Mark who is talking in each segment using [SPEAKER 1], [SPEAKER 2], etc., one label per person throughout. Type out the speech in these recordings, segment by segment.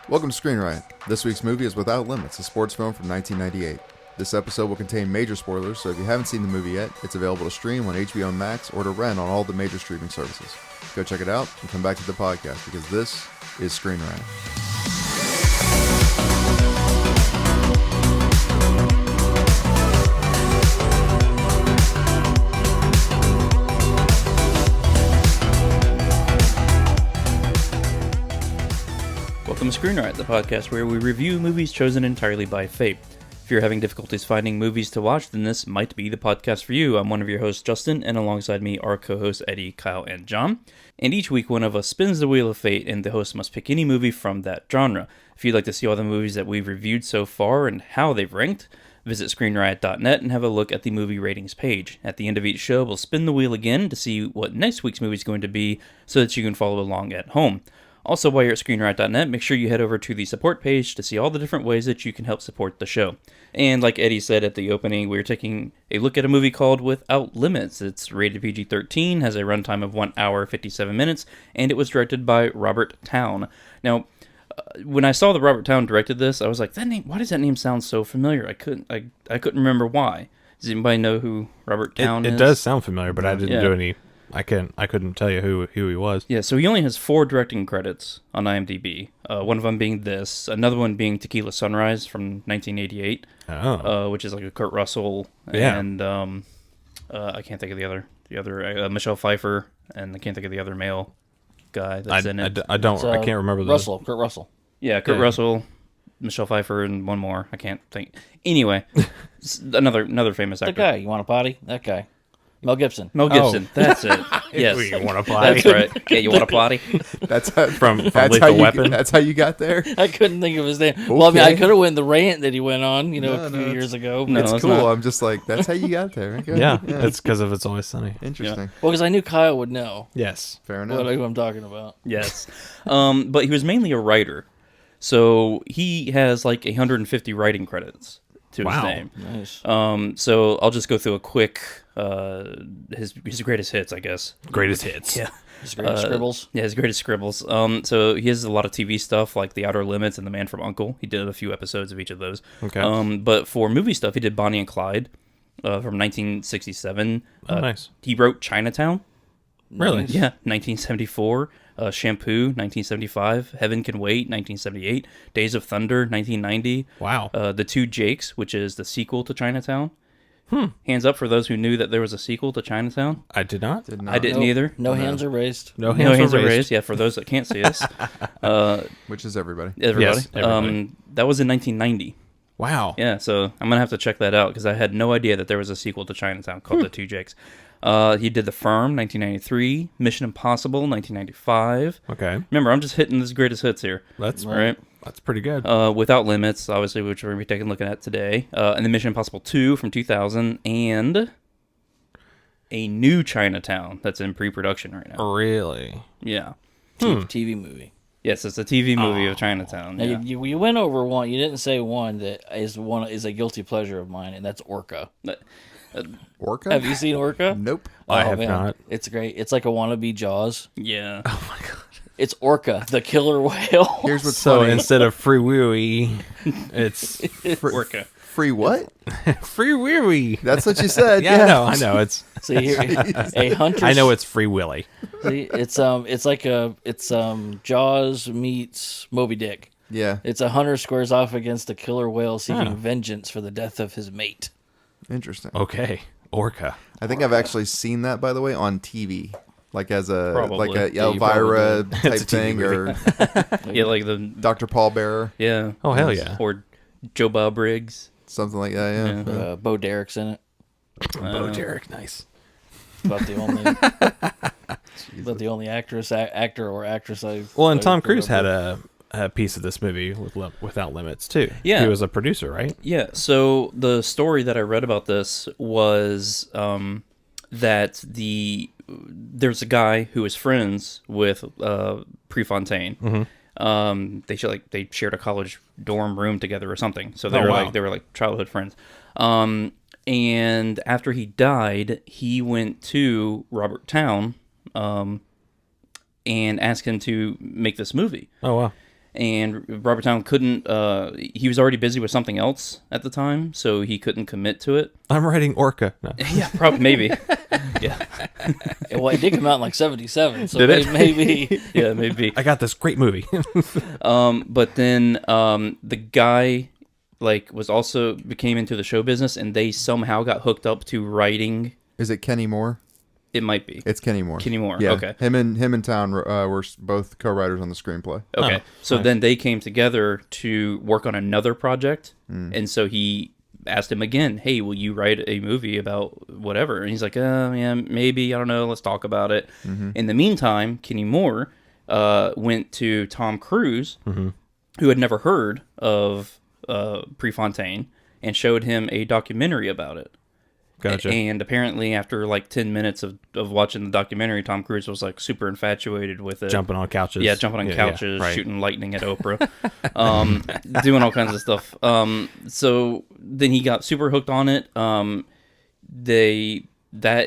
[SPEAKER 1] Welcome to Screen Riot. This week's movie is Without Limits, a sports film from 1998. This episode will contain major spoilers, so if you haven't seen the movie yet, it's available to stream on HBO Max or to rent on all the major streaming services. Go check it out and come back to the podcast because this is Screen Riot.
[SPEAKER 2] Welcome to Screen Riot, the podcast where we review movies chosen entirely by fate. If you're having difficulties finding movies to watch, then this might be the podcast for you. I'm one of your hosts, Justin, and alongside me are co-hosts Eddie, Kyle, and John. And each week, one of us spins the wheel of fate, and the host must pick any movie from that genre. If you'd like to see all the movies that we've reviewed so far and how they've ranked, visit ScreenRiot.net and have a look at the movie ratings page. At the end of each show, we'll spin the wheel again to see what next week's movie is going to be so that you can follow along at home. Also, while you're at ScreenRiot.net, make sure you head over to the support page to see all the different ways that you can help support the show. And like Eddie said at the opening, we're taking a look at a movie called Without Limits. It's rated PG-13, has a runtime of 1 hour, 57 minutes, and it was directed by Robert Towne. Now, when I saw that Robert Towne directed this, I was like, why does that name sound so familiar? I couldn't remember why. Does anybody know who Robert Towne is?
[SPEAKER 3] It does sound familiar, but I didn't do any... I couldn't tell you who he was.
[SPEAKER 2] Yeah, so he only has 4 directing credits on IMDb. One of them being this, another one being Tequila Sunrise from 1988, which is like a Kurt Russell and I can't think of the other Michelle Pfeiffer, and I can't think of the other male guy that's in it.
[SPEAKER 3] I can't remember those.
[SPEAKER 4] Kurt Russell.
[SPEAKER 2] Yeah, Kurt Russell, Michelle Pfeiffer, and one more. I can't think. Anyway, another famous actor.
[SPEAKER 4] The guy, you want a potty? That guy. Mel Gibson.
[SPEAKER 2] That's it. Yes.
[SPEAKER 3] You want a potty?
[SPEAKER 2] That's right. Yeah, you want a potty?
[SPEAKER 1] That's how,
[SPEAKER 3] from
[SPEAKER 1] that's
[SPEAKER 3] Lethal
[SPEAKER 1] how
[SPEAKER 3] Weapon?
[SPEAKER 1] That's how you got there?
[SPEAKER 4] I couldn't think of his name.
[SPEAKER 1] Okay.
[SPEAKER 4] Well, I mean, I could have went the rant that he went on, a few years ago.
[SPEAKER 2] No,
[SPEAKER 1] It's cool. I'm just like, that's how you got there. Okay.
[SPEAKER 3] Yeah, it's because of It's Always Sunny.
[SPEAKER 1] Interesting.
[SPEAKER 2] Yeah.
[SPEAKER 4] Well, because I knew Kyle would know
[SPEAKER 3] Yes.
[SPEAKER 1] Fair enough.
[SPEAKER 4] who I'm talking about.
[SPEAKER 2] Yes. But he was mainly a writer. So he has like 150 writing credits to his name.
[SPEAKER 4] Nice.
[SPEAKER 2] So I'll just go through a quick his greatest hits, I guess.
[SPEAKER 3] Greatest hits.
[SPEAKER 2] Yeah.
[SPEAKER 4] His greatest scribbles.
[SPEAKER 2] Yeah, his greatest scribbles. So he has a lot of TV stuff like The Outer Limits and The Man from U.N.C.L.E. He did a few episodes of each of those.
[SPEAKER 3] Okay.
[SPEAKER 2] But for movie stuff, he did Bonnie and Clyde from 1967.
[SPEAKER 3] Nice.
[SPEAKER 2] He wrote Chinatown.
[SPEAKER 3] Really?
[SPEAKER 4] Nice.
[SPEAKER 2] Yeah, 1974. Shampoo, 1975. Heaven Can Wait, 1978. Days of Thunder, 1990.
[SPEAKER 3] Wow.
[SPEAKER 2] The Two Jakes, which is the sequel to Chinatown. Hands up for those who knew that there was a sequel to Chinatown.
[SPEAKER 3] I did not.
[SPEAKER 2] I didn't either.
[SPEAKER 4] No hands are raised.
[SPEAKER 3] No
[SPEAKER 2] No hands
[SPEAKER 3] were
[SPEAKER 2] are raised. Yeah, for those that can't see us.
[SPEAKER 1] Which is everybody.
[SPEAKER 2] Everybody.
[SPEAKER 3] Yes, everybody.
[SPEAKER 2] That was in 1990.
[SPEAKER 3] Wow.
[SPEAKER 2] Yeah, so I'm going to have to check that out because I had no idea that there was a sequel to Chinatown called The Two Jakes. He did The Firm, 1993. Mission Impossible, 1995.
[SPEAKER 3] Okay.
[SPEAKER 2] Remember, I'm just hitting his greatest hits here.
[SPEAKER 3] That's
[SPEAKER 2] Right?
[SPEAKER 3] That's pretty good.
[SPEAKER 2] Without Limits, obviously, which we're going to be taking a look at today. And then Mission Impossible 2 from 2000. And a new Chinatown that's in pre-production right now.
[SPEAKER 3] Really?
[SPEAKER 2] Yeah.
[SPEAKER 4] TV movie.
[SPEAKER 2] Yes, it's a TV movie of Chinatown.
[SPEAKER 4] Now,
[SPEAKER 2] Yeah.
[SPEAKER 4] you went over one. You didn't say one that is a guilty pleasure of mine, and that's Orca.
[SPEAKER 1] Orca?
[SPEAKER 4] Have you seen Orca?
[SPEAKER 1] Nope.
[SPEAKER 3] I have
[SPEAKER 4] man.
[SPEAKER 3] not.
[SPEAKER 4] It's great. It's like a wannabe Jaws.
[SPEAKER 2] Yeah.
[SPEAKER 3] Oh my god.
[SPEAKER 4] It's Orca, the killer whale.
[SPEAKER 1] Here's what's
[SPEAKER 3] So
[SPEAKER 1] funny.
[SPEAKER 3] instead of free wee, it's
[SPEAKER 2] Orca.
[SPEAKER 1] Free what?
[SPEAKER 3] free wee.
[SPEAKER 1] That's what you said.
[SPEAKER 3] Yeah, I know. It's
[SPEAKER 4] See here, a hunter.
[SPEAKER 3] I know it's Free Willy.
[SPEAKER 4] See, it's Jaws meets Moby Dick.
[SPEAKER 1] Yeah.
[SPEAKER 4] It's a hunter squares off against a killer whale seeking vengeance for the death of his mate.
[SPEAKER 1] Interesting.
[SPEAKER 3] Okay. Orca.
[SPEAKER 1] I think I've actually seen that, by the way, on TV. Like as a
[SPEAKER 2] Probably.
[SPEAKER 4] you
[SPEAKER 1] Elvira
[SPEAKER 4] probably
[SPEAKER 1] type
[SPEAKER 3] It's a TV
[SPEAKER 1] thing, or
[SPEAKER 2] Yeah, like the...
[SPEAKER 1] Dr. Paul Bearer,
[SPEAKER 2] Yeah.
[SPEAKER 3] Oh, hell yeah.
[SPEAKER 2] Or Joe Bob Briggs.
[SPEAKER 1] something like that. Yeah.
[SPEAKER 4] Bo Derek's in it.
[SPEAKER 3] Bo Derek, nice.
[SPEAKER 4] About the only actor or actress I've.
[SPEAKER 3] Well, and Tom
[SPEAKER 4] I've
[SPEAKER 3] Cruise had
[SPEAKER 4] remembered.
[SPEAKER 3] a piece of this movie Without Limits too.
[SPEAKER 2] Yeah.
[SPEAKER 3] He was a producer, right?
[SPEAKER 2] Yeah, so the story that I read about this was that there's a guy who is friends with Prefontaine.
[SPEAKER 3] Mm-hmm.
[SPEAKER 2] They shared a college dorm room together or something. So they
[SPEAKER 3] wow.
[SPEAKER 2] were like childhood friends. And after he died, he went to Robert Towne and asked him to make this movie.
[SPEAKER 3] Oh wow.
[SPEAKER 2] and Robert Towne couldn't. He was already busy with something else at the time, so he couldn't commit to it.
[SPEAKER 3] I'm writing Orca. No.
[SPEAKER 2] Yeah, probably maybe. Yeah.
[SPEAKER 4] Well, it did come out in like 77, so
[SPEAKER 3] Did it?
[SPEAKER 4] maybe.
[SPEAKER 2] Yeah, maybe.
[SPEAKER 3] I got this great movie.
[SPEAKER 2] But then the guy was also became into the show business, and they somehow got hooked up to writing.
[SPEAKER 1] Is it Kenny Moore?
[SPEAKER 2] It might be.
[SPEAKER 1] It's Kenny Moore.
[SPEAKER 2] Kenny Moore.
[SPEAKER 1] Yeah.
[SPEAKER 2] Okay.
[SPEAKER 1] Him and Town were both co-writers on the screenplay.
[SPEAKER 2] Okay.
[SPEAKER 3] Oh,
[SPEAKER 2] So
[SPEAKER 3] nice.
[SPEAKER 2] then they came together to work on another project, and so he asked him again, "Hey, will you write a movie about whatever?" And he's like, yeah, maybe. I don't know. Let's talk about it." In the meantime, Kenny Moore went to Tom Cruise, who had never heard of Prefontaine, and showed him a documentary about it.
[SPEAKER 3] Gotcha.
[SPEAKER 2] And apparently, after 10 minutes of watching the documentary, Tom Cruise was super infatuated with it.
[SPEAKER 3] Jumping on couches.
[SPEAKER 2] Yeah, jumping on couches,
[SPEAKER 3] right.
[SPEAKER 2] shooting lightning at Oprah, doing all kinds of stuff. So then he got super hooked on it. That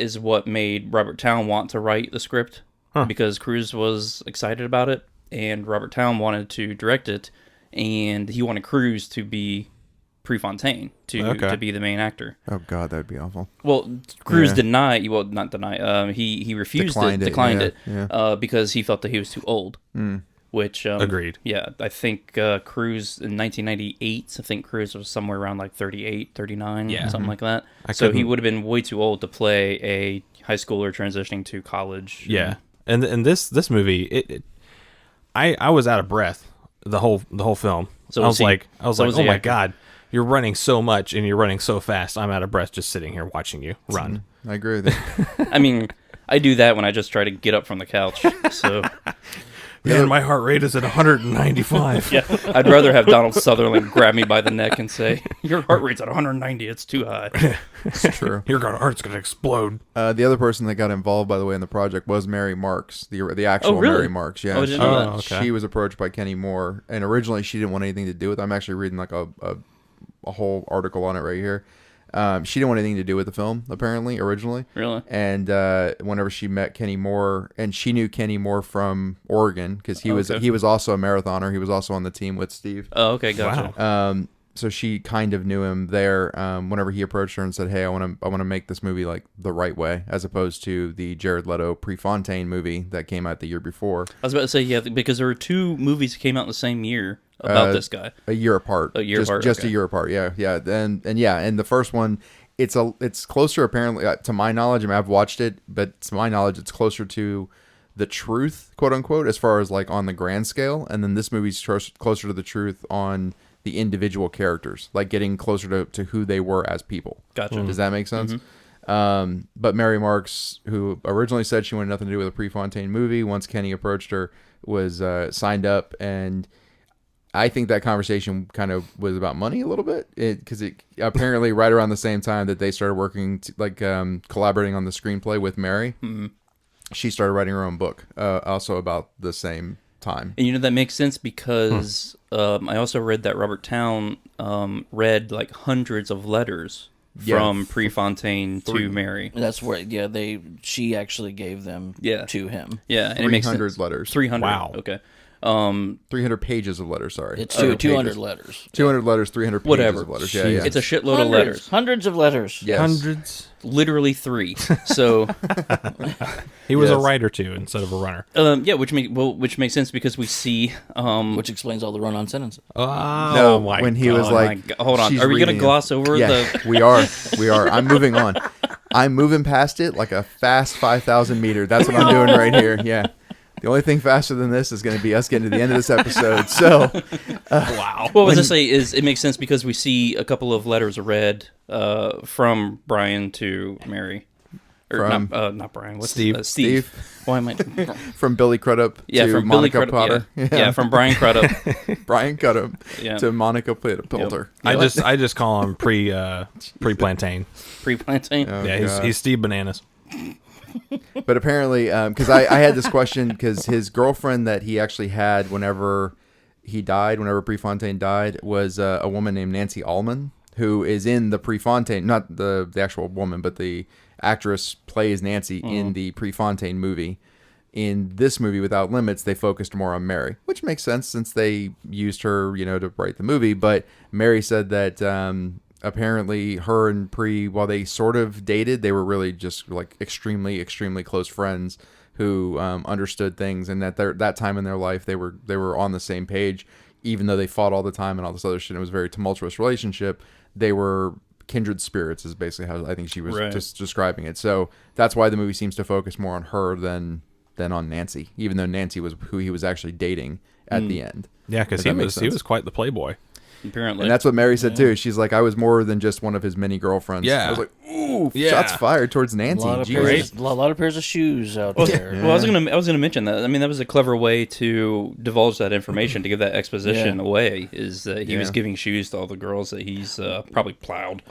[SPEAKER 2] is what made Robert Towne want to write the script, because Cruise was excited about it, and Robert Towne wanted to direct it, and he wanted Cruise to be Prefontaine, to be the main actor.
[SPEAKER 1] Oh God, that'd be awful.
[SPEAKER 2] Well, Cruise denied. Well, not deny. He refused declined it, because he felt that he was too old. Which
[SPEAKER 3] Agreed.
[SPEAKER 2] Yeah, I think Cruise in 1998. I think Cruise was somewhere around 38, 39, something like that. So he would have been way too old to play a high schooler transitioning to college.
[SPEAKER 3] Yeah, and this movie, I was out of breath the whole film.
[SPEAKER 2] So
[SPEAKER 3] I was like,
[SPEAKER 2] was
[SPEAKER 3] oh
[SPEAKER 2] the
[SPEAKER 3] my
[SPEAKER 2] actor.
[SPEAKER 3] God. You're running so much and you're running so fast. I'm out of breath just sitting here watching you run.
[SPEAKER 1] I agree with you.
[SPEAKER 2] I mean, I do that when I just try to get up from the couch. So
[SPEAKER 3] Man, my heart rate is at 195.
[SPEAKER 2] yeah, I'd rather have Donald Sutherland grab me by the neck and say, "Your heart rate's at 190. It's too high."
[SPEAKER 1] It's true.
[SPEAKER 3] Your heart's going to explode.
[SPEAKER 1] The other person that got involved, by the way, in the project was Mary Marks, the actual
[SPEAKER 2] really?
[SPEAKER 1] Mary Marks. Yeah,
[SPEAKER 2] Oh, I didn't know that.
[SPEAKER 3] Okay.
[SPEAKER 1] She was approached by Kenny Moore, and originally she didn't want anything to do with it. I'm actually reading a whole article on it right here. She didn't want anything to do with the film, apparently, originally.
[SPEAKER 2] Really?
[SPEAKER 1] And whenever she met Kenny Moore, and she knew Kenny Moore from Oregon, because he was also a marathoner. He was also on the team with Steve.
[SPEAKER 2] Oh, okay, gotcha.
[SPEAKER 3] Wow.
[SPEAKER 1] So she kind of knew him there. Whenever he approached her and said, "Hey, I want to make this movie the right way, as opposed to the Jared Leto Prefontaine movie that came out the year before."
[SPEAKER 2] I was about to say, yeah, because there were two movies that came out in the same year about this guy.
[SPEAKER 1] A year apart. Just
[SPEAKER 2] okay.
[SPEAKER 1] a year apart. Yeah, yeah. And the first one, it's closer apparently to my knowledge. I mean, I've watched it, but to my knowledge, it's closer to the truth, quote unquote, as far as on the grand scale. And then this movie's closer to the truth on the individual characters, getting closer to who they were as people.
[SPEAKER 2] Gotcha.
[SPEAKER 1] Does that make sense? But Mary Marks, who originally said she wanted nothing to do with a Prefontaine movie, once Kenny approached her, was signed up, and I think that conversation kind of was about money a little bit, because it apparently right around the same time that they started working, collaborating on the screenplay with Mary, she started writing her own book, also about the same time.
[SPEAKER 2] And that makes sense because I also read that Robert Towne read hundreds of letters from Prefontaine to Mary.
[SPEAKER 4] That's where, she actually gave them to him.
[SPEAKER 2] Yeah, and it makes
[SPEAKER 1] 300
[SPEAKER 2] sense.
[SPEAKER 1] letters.
[SPEAKER 2] 300.
[SPEAKER 3] Wow.
[SPEAKER 2] Okay.
[SPEAKER 1] 300 pages of letters, sorry.
[SPEAKER 4] It's 200 letters.
[SPEAKER 1] 200 letters, 300 pages
[SPEAKER 2] Whatever.
[SPEAKER 1] of letters. Yeah, yeah.
[SPEAKER 2] It's a shitload of letters.
[SPEAKER 4] Hundreds of letters.
[SPEAKER 1] Yes.
[SPEAKER 3] Hundreds.
[SPEAKER 2] Literally 3. So
[SPEAKER 3] He was a
[SPEAKER 1] Yes.
[SPEAKER 3] writer too, instead of a runner.
[SPEAKER 2] yeah, which makes sense because we see
[SPEAKER 4] Which explains all the run-on sentences.
[SPEAKER 3] Oh,
[SPEAKER 1] No,
[SPEAKER 3] my
[SPEAKER 1] when he
[SPEAKER 3] God.
[SPEAKER 1] was
[SPEAKER 2] oh my God, hold on.
[SPEAKER 1] she's
[SPEAKER 2] Are we going to
[SPEAKER 1] reading
[SPEAKER 2] gloss over
[SPEAKER 1] Yeah,
[SPEAKER 2] the
[SPEAKER 1] we are. I'm moving on. I'm moving past it like a fast 5,000 meter. That's what I'm doing right here. Yeah. The only thing faster than this is going to be us getting to the end of this episode. So,
[SPEAKER 3] Wow.
[SPEAKER 2] What was I say is it makes sense because we see a couple of letters read from Brian to Mary. Or
[SPEAKER 1] From-
[SPEAKER 2] not Brian. What's
[SPEAKER 3] Steve.
[SPEAKER 2] Steve. Why am I?
[SPEAKER 1] from Billy Crudup
[SPEAKER 2] Yeah,
[SPEAKER 1] to
[SPEAKER 2] from
[SPEAKER 1] Monica
[SPEAKER 2] Billy Crudup.
[SPEAKER 1] Potter.
[SPEAKER 2] Yeah, from Brian Crudup.
[SPEAKER 1] Brian Crudup
[SPEAKER 2] Yeah.
[SPEAKER 1] to Monica Potter.
[SPEAKER 3] I just call him pre-plantain.
[SPEAKER 2] Pre-plantain.
[SPEAKER 1] Oh,
[SPEAKER 3] Yeah,
[SPEAKER 1] God.
[SPEAKER 3] he's Steve Bananas.
[SPEAKER 1] But apparently, because I had this question, because his girlfriend that he actually had whenever Prefontaine died, was a woman named Nancy Allman, who is in the Prefontaine, not the actual woman, but the actress plays Nancy in the Prefontaine movie. In this movie, Without Limits, they focused more on Mary, which makes sense since they used her, to write the movie. But Mary said that apparently her and Pre, while they sort of dated, they were really just like extremely, extremely close friends who understood things, and at that time in their life, they were on the same page, even though they fought all the time and all this other shit. It was a very tumultuous relationship. They were kindred spirits, is basically how I think she was just describing it. So that's why the movie seems to focus more on her than on Nancy, even though Nancy was who he was actually dating at the end.
[SPEAKER 3] Yeah, because he was quite the playboy.
[SPEAKER 2] Apparently.
[SPEAKER 1] And that's what Mary said too. She's like, I was more than just one of his many girlfriends.
[SPEAKER 3] Yeah.
[SPEAKER 1] I was like, ooh, shots fired towards Nancy.
[SPEAKER 4] A lot of pairs of shoes out there.
[SPEAKER 2] Well, I was gonna mention that. I mean, that was a clever way to divulge that information, to give that exposition away. Is that he was giving shoes to all the girls that he's probably plowed.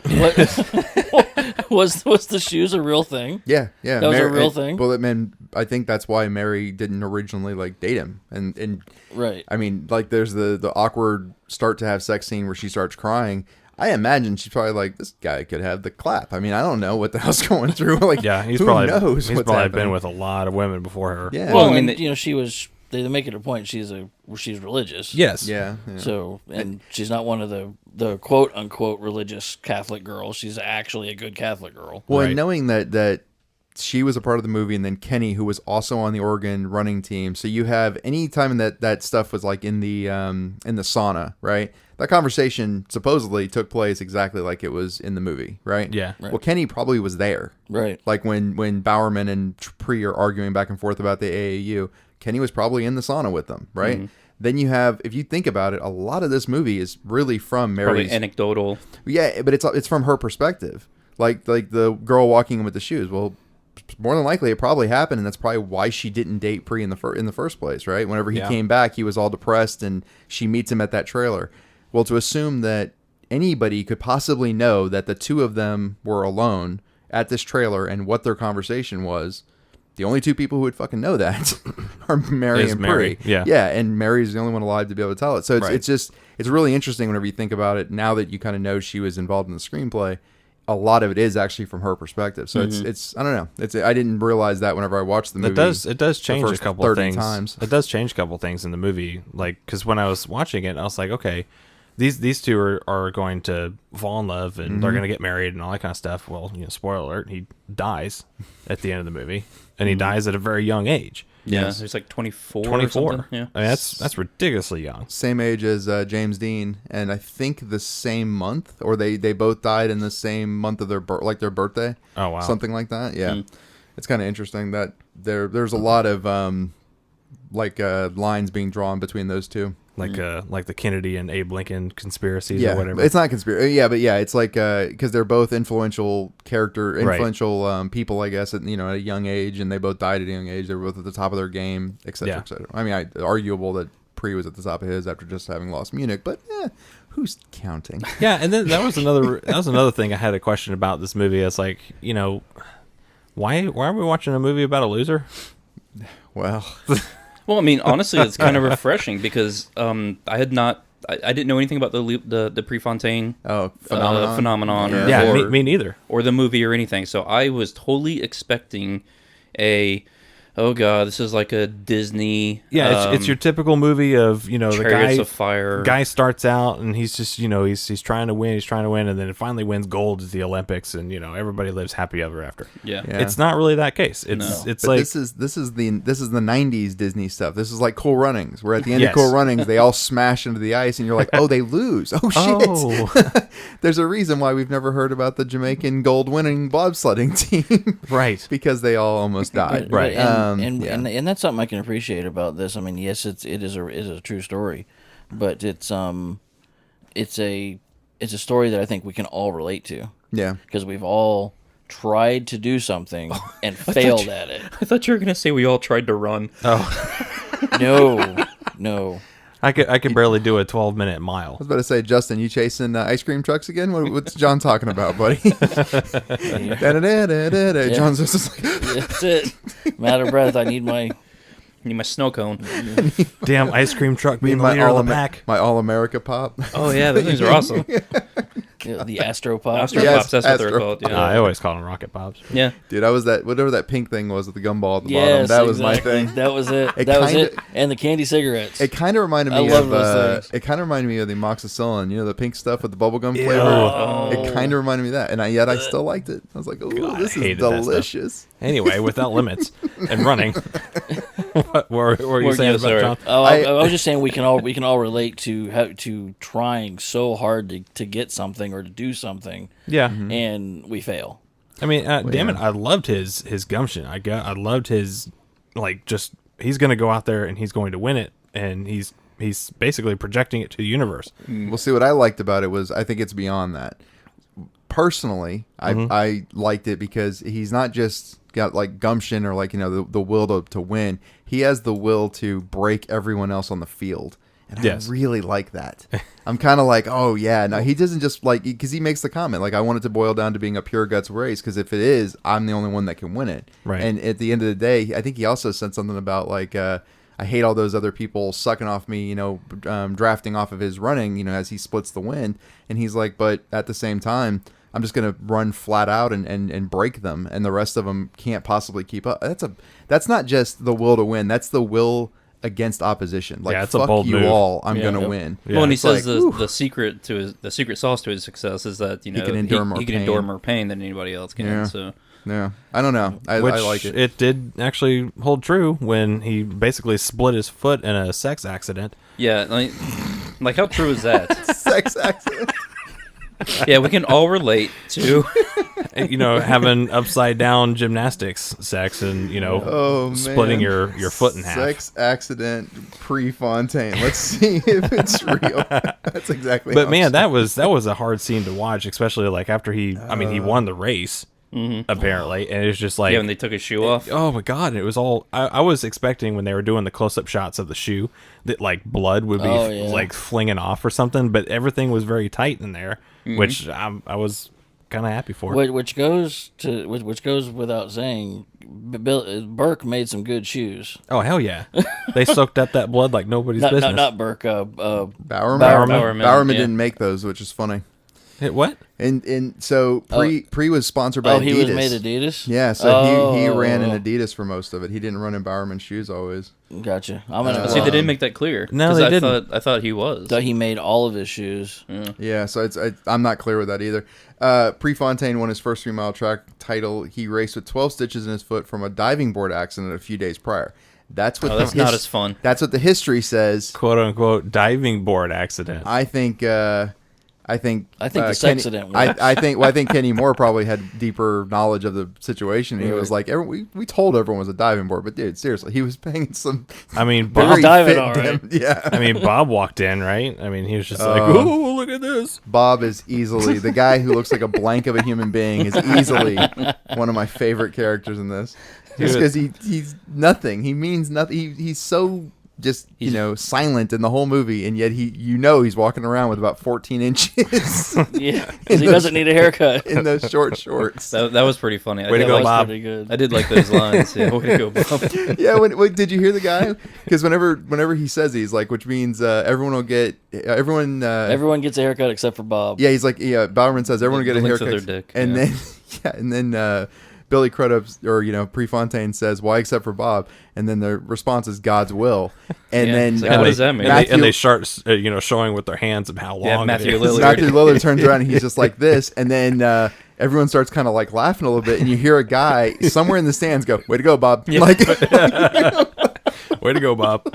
[SPEAKER 4] Was the shoes a real thing?
[SPEAKER 1] Yeah.
[SPEAKER 4] That was a real thing?
[SPEAKER 1] Well, man, I think that's why Mary didn't originally date him. And
[SPEAKER 4] Right.
[SPEAKER 1] I mean, there's the awkward start to have sex scene where she starts crying. I imagine she's probably like, this guy could have the clap. I mean, I don't know what the hell's going through.
[SPEAKER 3] He's
[SPEAKER 1] who
[SPEAKER 3] probably
[SPEAKER 1] knows
[SPEAKER 3] he's
[SPEAKER 1] what's
[SPEAKER 3] probably
[SPEAKER 1] happening?
[SPEAKER 3] been with a lot of women before her.
[SPEAKER 1] Yeah.
[SPEAKER 4] Well, I mean, she was. They make it a point. She's religious.
[SPEAKER 3] Yes.
[SPEAKER 1] Yeah.
[SPEAKER 4] So, and she's not one of the quote unquote religious Catholic girls. She's actually a good Catholic girl.
[SPEAKER 1] Well,
[SPEAKER 3] Right.
[SPEAKER 1] and knowing that she was a part of the movie, and then Kenny, who was also on the Oregon running team. So you have any time that stuff was in the sauna, right? That conversation supposedly took place exactly like it was in the movie, right?
[SPEAKER 3] Yeah.
[SPEAKER 1] Well, Kenny probably was there.
[SPEAKER 4] Right.
[SPEAKER 1] Like when Bowerman and Pre are arguing back and forth about the AAU, Kenny was probably in the sauna with them, right? Mm-hmm. Then you have, if you think about it, a lot of this movie is really from Mary's...
[SPEAKER 2] Probably anecdotal.
[SPEAKER 1] Yeah, but it's from her perspective. Like the girl walking in with the shoes. Well, more than likely, it probably happened, and that's probably why she didn't date Pre in the first place, right? Whenever he came back, he was all depressed, and she meets him at that trailer. Well, to assume that anybody could possibly know that the two of them were alone at this trailer and what their conversation was, the only two people who would fucking know that are Mary and
[SPEAKER 3] Mary.
[SPEAKER 1] Pre.
[SPEAKER 3] Yeah,
[SPEAKER 1] and Mary's the only one alive to be able to tell it. So it's really interesting whenever you think about it. Now that you kind of know she was involved in the screenplay, a lot of it is actually from her perspective. So it's I don't know. I didn't realize that whenever I watched the movie.
[SPEAKER 3] It does change a couple of things.
[SPEAKER 1] Times.
[SPEAKER 3] It does change a couple of things in the movie. Because when I was watching it, I was like, okay, these two are going to fall in love and they're going to get married and all that kind of stuff. Well, spoiler alert, he dies at the end of the movie, and he dies at a very young age.
[SPEAKER 2] Yeah, he's like 24.
[SPEAKER 3] 24.
[SPEAKER 2] Yeah,
[SPEAKER 3] I mean, that's ridiculously young.
[SPEAKER 1] Same age as James Dean, and I think the same month, or they both died in the same month of their their birthday.
[SPEAKER 3] Oh wow,
[SPEAKER 1] something like that. Yeah, it's kind of interesting that there's a lot of lines being drawn between those two.
[SPEAKER 3] Like the Kennedy and Abe Lincoln conspiracies or whatever.
[SPEAKER 1] It's not conspiracy. Yeah, but yeah, it's because they're both influential people, I guess, at a young age, and they both died at a young age. They were both at the top of their game, etc., etc. I mean, arguable that Pre was at the top of his after just having lost Munich, but who's counting?
[SPEAKER 3] Yeah, and then that was another thing I had a question about this movie. It's like, why are we watching a movie about a loser?
[SPEAKER 1] Well.
[SPEAKER 2] Well, I mean, honestly, it's kind of refreshing because I didn't know anything about the Prefontaine phenomenon.
[SPEAKER 3] Yeah, me neither.
[SPEAKER 2] Or the movie or anything. So I was totally expecting oh god, this is like a Disney.
[SPEAKER 3] Yeah, it's your typical movie of
[SPEAKER 2] Chariots of Fire.
[SPEAKER 3] Guy starts out and he's just he's trying to win, and then it finally wins gold at the Olympics, and everybody lives happy ever after.
[SPEAKER 2] Yeah.
[SPEAKER 3] It's not really that case. It's like
[SPEAKER 1] this is the 90s Disney stuff. This is like Cool Runnings, where at the end of Cool Runnings they all smash into the ice, and you're like, oh, they lose. Oh shit. Oh. There's a reason why we've never heard about the Jamaican gold winning bobsledding team,
[SPEAKER 3] right?
[SPEAKER 1] Because they all almost died,
[SPEAKER 3] right?
[SPEAKER 4] And that's something I can appreciate about this. I mean, yes, it is a true story, but it's a story that I think we can all relate to.
[SPEAKER 1] Yeah,
[SPEAKER 4] because we've all tried to do something and failed at it.
[SPEAKER 2] I thought you were gonna say we all tried to run.
[SPEAKER 4] Oh, no.
[SPEAKER 3] I could barely do a 12-minute mile.
[SPEAKER 1] I was about to say, Justin, you chasing ice cream trucks again? What's John talking about, buddy? John's just like...
[SPEAKER 4] That's it. I'm out of breath. I need my
[SPEAKER 2] snow cone.
[SPEAKER 3] Damn ice cream truck being the leader of the pack.
[SPEAKER 1] My All-America pop.
[SPEAKER 2] Oh, yeah, those things are awesome.
[SPEAKER 4] The Astro Pop.
[SPEAKER 2] Astro
[SPEAKER 1] Yes,
[SPEAKER 2] Pops, that's what they're
[SPEAKER 1] Astro
[SPEAKER 2] called.
[SPEAKER 3] I
[SPEAKER 2] Yeah.
[SPEAKER 3] always call them rocket pops.
[SPEAKER 2] Yeah.
[SPEAKER 1] Dude, I was whatever that pink thing was with the gumball at the bottom.
[SPEAKER 4] Yes,
[SPEAKER 1] That was my
[SPEAKER 4] exactly.
[SPEAKER 1] thing.
[SPEAKER 4] That was it.
[SPEAKER 1] It
[SPEAKER 4] That was
[SPEAKER 1] kinda-
[SPEAKER 4] it. And the candy cigarettes.
[SPEAKER 1] It kind of reminded
[SPEAKER 4] I
[SPEAKER 1] me
[SPEAKER 4] love
[SPEAKER 1] of
[SPEAKER 4] those things.
[SPEAKER 1] it kind of reminded me of the amoxicillin, you know, the pink stuff with the bubblegum
[SPEAKER 3] Ew.
[SPEAKER 1] flavor.
[SPEAKER 4] Oh.
[SPEAKER 1] It kind of reminded me of that, and yet I still liked it. I was like, "Oh,
[SPEAKER 3] God,
[SPEAKER 1] this
[SPEAKER 3] I
[SPEAKER 1] is
[SPEAKER 3] hated that stuff.
[SPEAKER 1] delicious."
[SPEAKER 3] Anyway, without limits and running. What were you
[SPEAKER 2] Well,
[SPEAKER 3] saying
[SPEAKER 2] yeah,
[SPEAKER 3] about
[SPEAKER 2] sorry.
[SPEAKER 3] John?
[SPEAKER 4] Oh,
[SPEAKER 1] I-
[SPEAKER 4] I was just saying we can all relate to trying so hard to get something or to do something,
[SPEAKER 3] Yeah.
[SPEAKER 4] and we fail.
[SPEAKER 3] I mean, damn
[SPEAKER 1] yeah.
[SPEAKER 3] it, I loved his gumption. I loved his just he's going to go out there and he's going to win it, and he's basically projecting it to the universe.
[SPEAKER 1] Well, see, what I liked about it was I think it's beyond that. Personally, I liked it because he's not just got like gumption or like, you know, the will to win. He has the will to break everyone else on the field. And
[SPEAKER 3] Yes.
[SPEAKER 1] I really like that. I'm kind of like, oh, yeah. No, he doesn't just like, because he makes the comment, like, I want it to boil down to being a pure guts race, because if it is, I'm the only one that can win it.
[SPEAKER 3] Right.
[SPEAKER 1] And at the end of the day, I think he also said something about, like, I hate all those other people sucking off me, you know, drafting off of his running, you know, as he splits the win. And he's like, but at the same time, I'm just going to run flat out and break them, and the rest of them can't possibly keep up. That's not just the will to win. That's the will against opposition. Like,
[SPEAKER 3] Yeah, it's a
[SPEAKER 1] fuck
[SPEAKER 3] bold
[SPEAKER 1] you
[SPEAKER 3] move.
[SPEAKER 1] all, I'm
[SPEAKER 4] Yeah,
[SPEAKER 1] going to
[SPEAKER 4] yep.
[SPEAKER 1] win.
[SPEAKER 3] Yeah.
[SPEAKER 2] Well, and he
[SPEAKER 1] It's
[SPEAKER 2] says
[SPEAKER 1] like,
[SPEAKER 2] the secret sauce to his success is that, you know,
[SPEAKER 1] can endure more
[SPEAKER 2] he can
[SPEAKER 1] pain.
[SPEAKER 2] endure more pain than anybody else can.
[SPEAKER 1] Yeah.
[SPEAKER 2] So
[SPEAKER 1] Yeah, I don't know. I
[SPEAKER 3] Which
[SPEAKER 1] like it.
[SPEAKER 3] it did actually hold true when he basically split his foot in a sex accident.
[SPEAKER 2] yeah, like how true is that?
[SPEAKER 1] Sex accident.
[SPEAKER 2] Yeah, we can all relate to.
[SPEAKER 3] You know, having upside down gymnastics sex and, you know,
[SPEAKER 1] Oh, man.
[SPEAKER 3] splitting your foot in half.
[SPEAKER 1] Sex accident Prefontaine. Let's see if it's real. That's exactly.
[SPEAKER 3] But
[SPEAKER 1] how
[SPEAKER 3] man,
[SPEAKER 1] it's-
[SPEAKER 3] that was a hard scene to watch, especially like after he won the race apparently, and it was just like,
[SPEAKER 2] Yeah, when they took his shoe off.
[SPEAKER 3] oh my god, it was all I was expecting when they were doing the close-up shots of the shoe that like blood would be
[SPEAKER 4] Oh, yeah.
[SPEAKER 3] like flinging off or something, but everything was very tight in there, which I was kind of happy for.
[SPEAKER 4] Which goes without saying. Burke made some good shoes.
[SPEAKER 3] Oh hell yeah, they soaked up that blood like nobody's business.
[SPEAKER 4] Not Burke.
[SPEAKER 1] Bowerman.
[SPEAKER 2] Bowerman,
[SPEAKER 1] Bowerman
[SPEAKER 2] yeah.
[SPEAKER 1] didn't make those, which is funny.
[SPEAKER 3] What?
[SPEAKER 1] And so Pre was sponsored by
[SPEAKER 4] Oh,
[SPEAKER 1] Adidas.
[SPEAKER 4] he was made Adidas.
[SPEAKER 1] Yeah, so he ran in
[SPEAKER 4] Oh.
[SPEAKER 1] Adidas for most of it. He didn't run in Bowerman shoes always.
[SPEAKER 4] Gotcha. I'm gonna.
[SPEAKER 2] See, they didn't make that clear.
[SPEAKER 3] No,
[SPEAKER 2] 'Cause
[SPEAKER 3] they
[SPEAKER 2] I
[SPEAKER 3] didn't.
[SPEAKER 2] I thought he was.
[SPEAKER 4] Thought he made all of his shoes.
[SPEAKER 1] Yeah, so I'm not clear with that either. Prefontaine won his first 3-mile track title. He raced with 12 stitches in his foot from a diving board accident a few days prior. That's what.
[SPEAKER 2] Oh, that's not as fun.
[SPEAKER 1] That's what the history says.
[SPEAKER 3] Quote unquote diving board accident.
[SPEAKER 1] I think the
[SPEAKER 4] sexident
[SPEAKER 1] Kenny,
[SPEAKER 4] works.
[SPEAKER 1] I think Kenny Moore probably had deeper knowledge of the situation. He was like, we told everyone it was a diving board, but dude, seriously, he was paying some.
[SPEAKER 3] I mean,
[SPEAKER 4] But
[SPEAKER 3] Bob.
[SPEAKER 4] he's diving all right.
[SPEAKER 1] Yeah,
[SPEAKER 3] I mean, Bob walked in, right? I mean, he was just like, "Oh, look at this."
[SPEAKER 1] Bob is easily the guy who looks like a blank of a human being. Is easily one of my favorite characters in this, just because he's nothing. He means nothing. He's so. Just silent in the whole movie, and yet he's walking around with about 14 inches
[SPEAKER 4] Yeah, because he doesn't need a haircut.
[SPEAKER 1] in those short shorts.
[SPEAKER 2] That was pretty funny.
[SPEAKER 3] Way to
[SPEAKER 4] That
[SPEAKER 3] go,
[SPEAKER 4] was
[SPEAKER 3] Bob.
[SPEAKER 4] pretty good.
[SPEAKER 2] I did like those lines. Yeah, way to go, Bob.
[SPEAKER 1] Yeah, when did you hear the guy? Because whenever he says he's like, which means everyone will get everyone.
[SPEAKER 4] Everyone gets a haircut except for Bob.
[SPEAKER 1] Yeah, he's like, Bowerman says everyone will get a
[SPEAKER 2] Links to
[SPEAKER 1] haircut,
[SPEAKER 2] their dick,
[SPEAKER 1] and
[SPEAKER 2] yeah.
[SPEAKER 1] then Billy Crudup or Prefontaine says, "Why except for Bob?" And then the response is God's will. And
[SPEAKER 2] Yeah,
[SPEAKER 1] then
[SPEAKER 2] it's like, what does that mean?
[SPEAKER 3] And they start, showing with their hands of how long.
[SPEAKER 2] Yeah, Matthew
[SPEAKER 3] it is.
[SPEAKER 2] Lillard.
[SPEAKER 1] Matthew Lillard turns around and he's just like this, and then everyone starts kind of like laughing a little bit, and you hear a guy somewhere in the stands go, "Way to go, Bob!" Like
[SPEAKER 3] Way to go, Bob.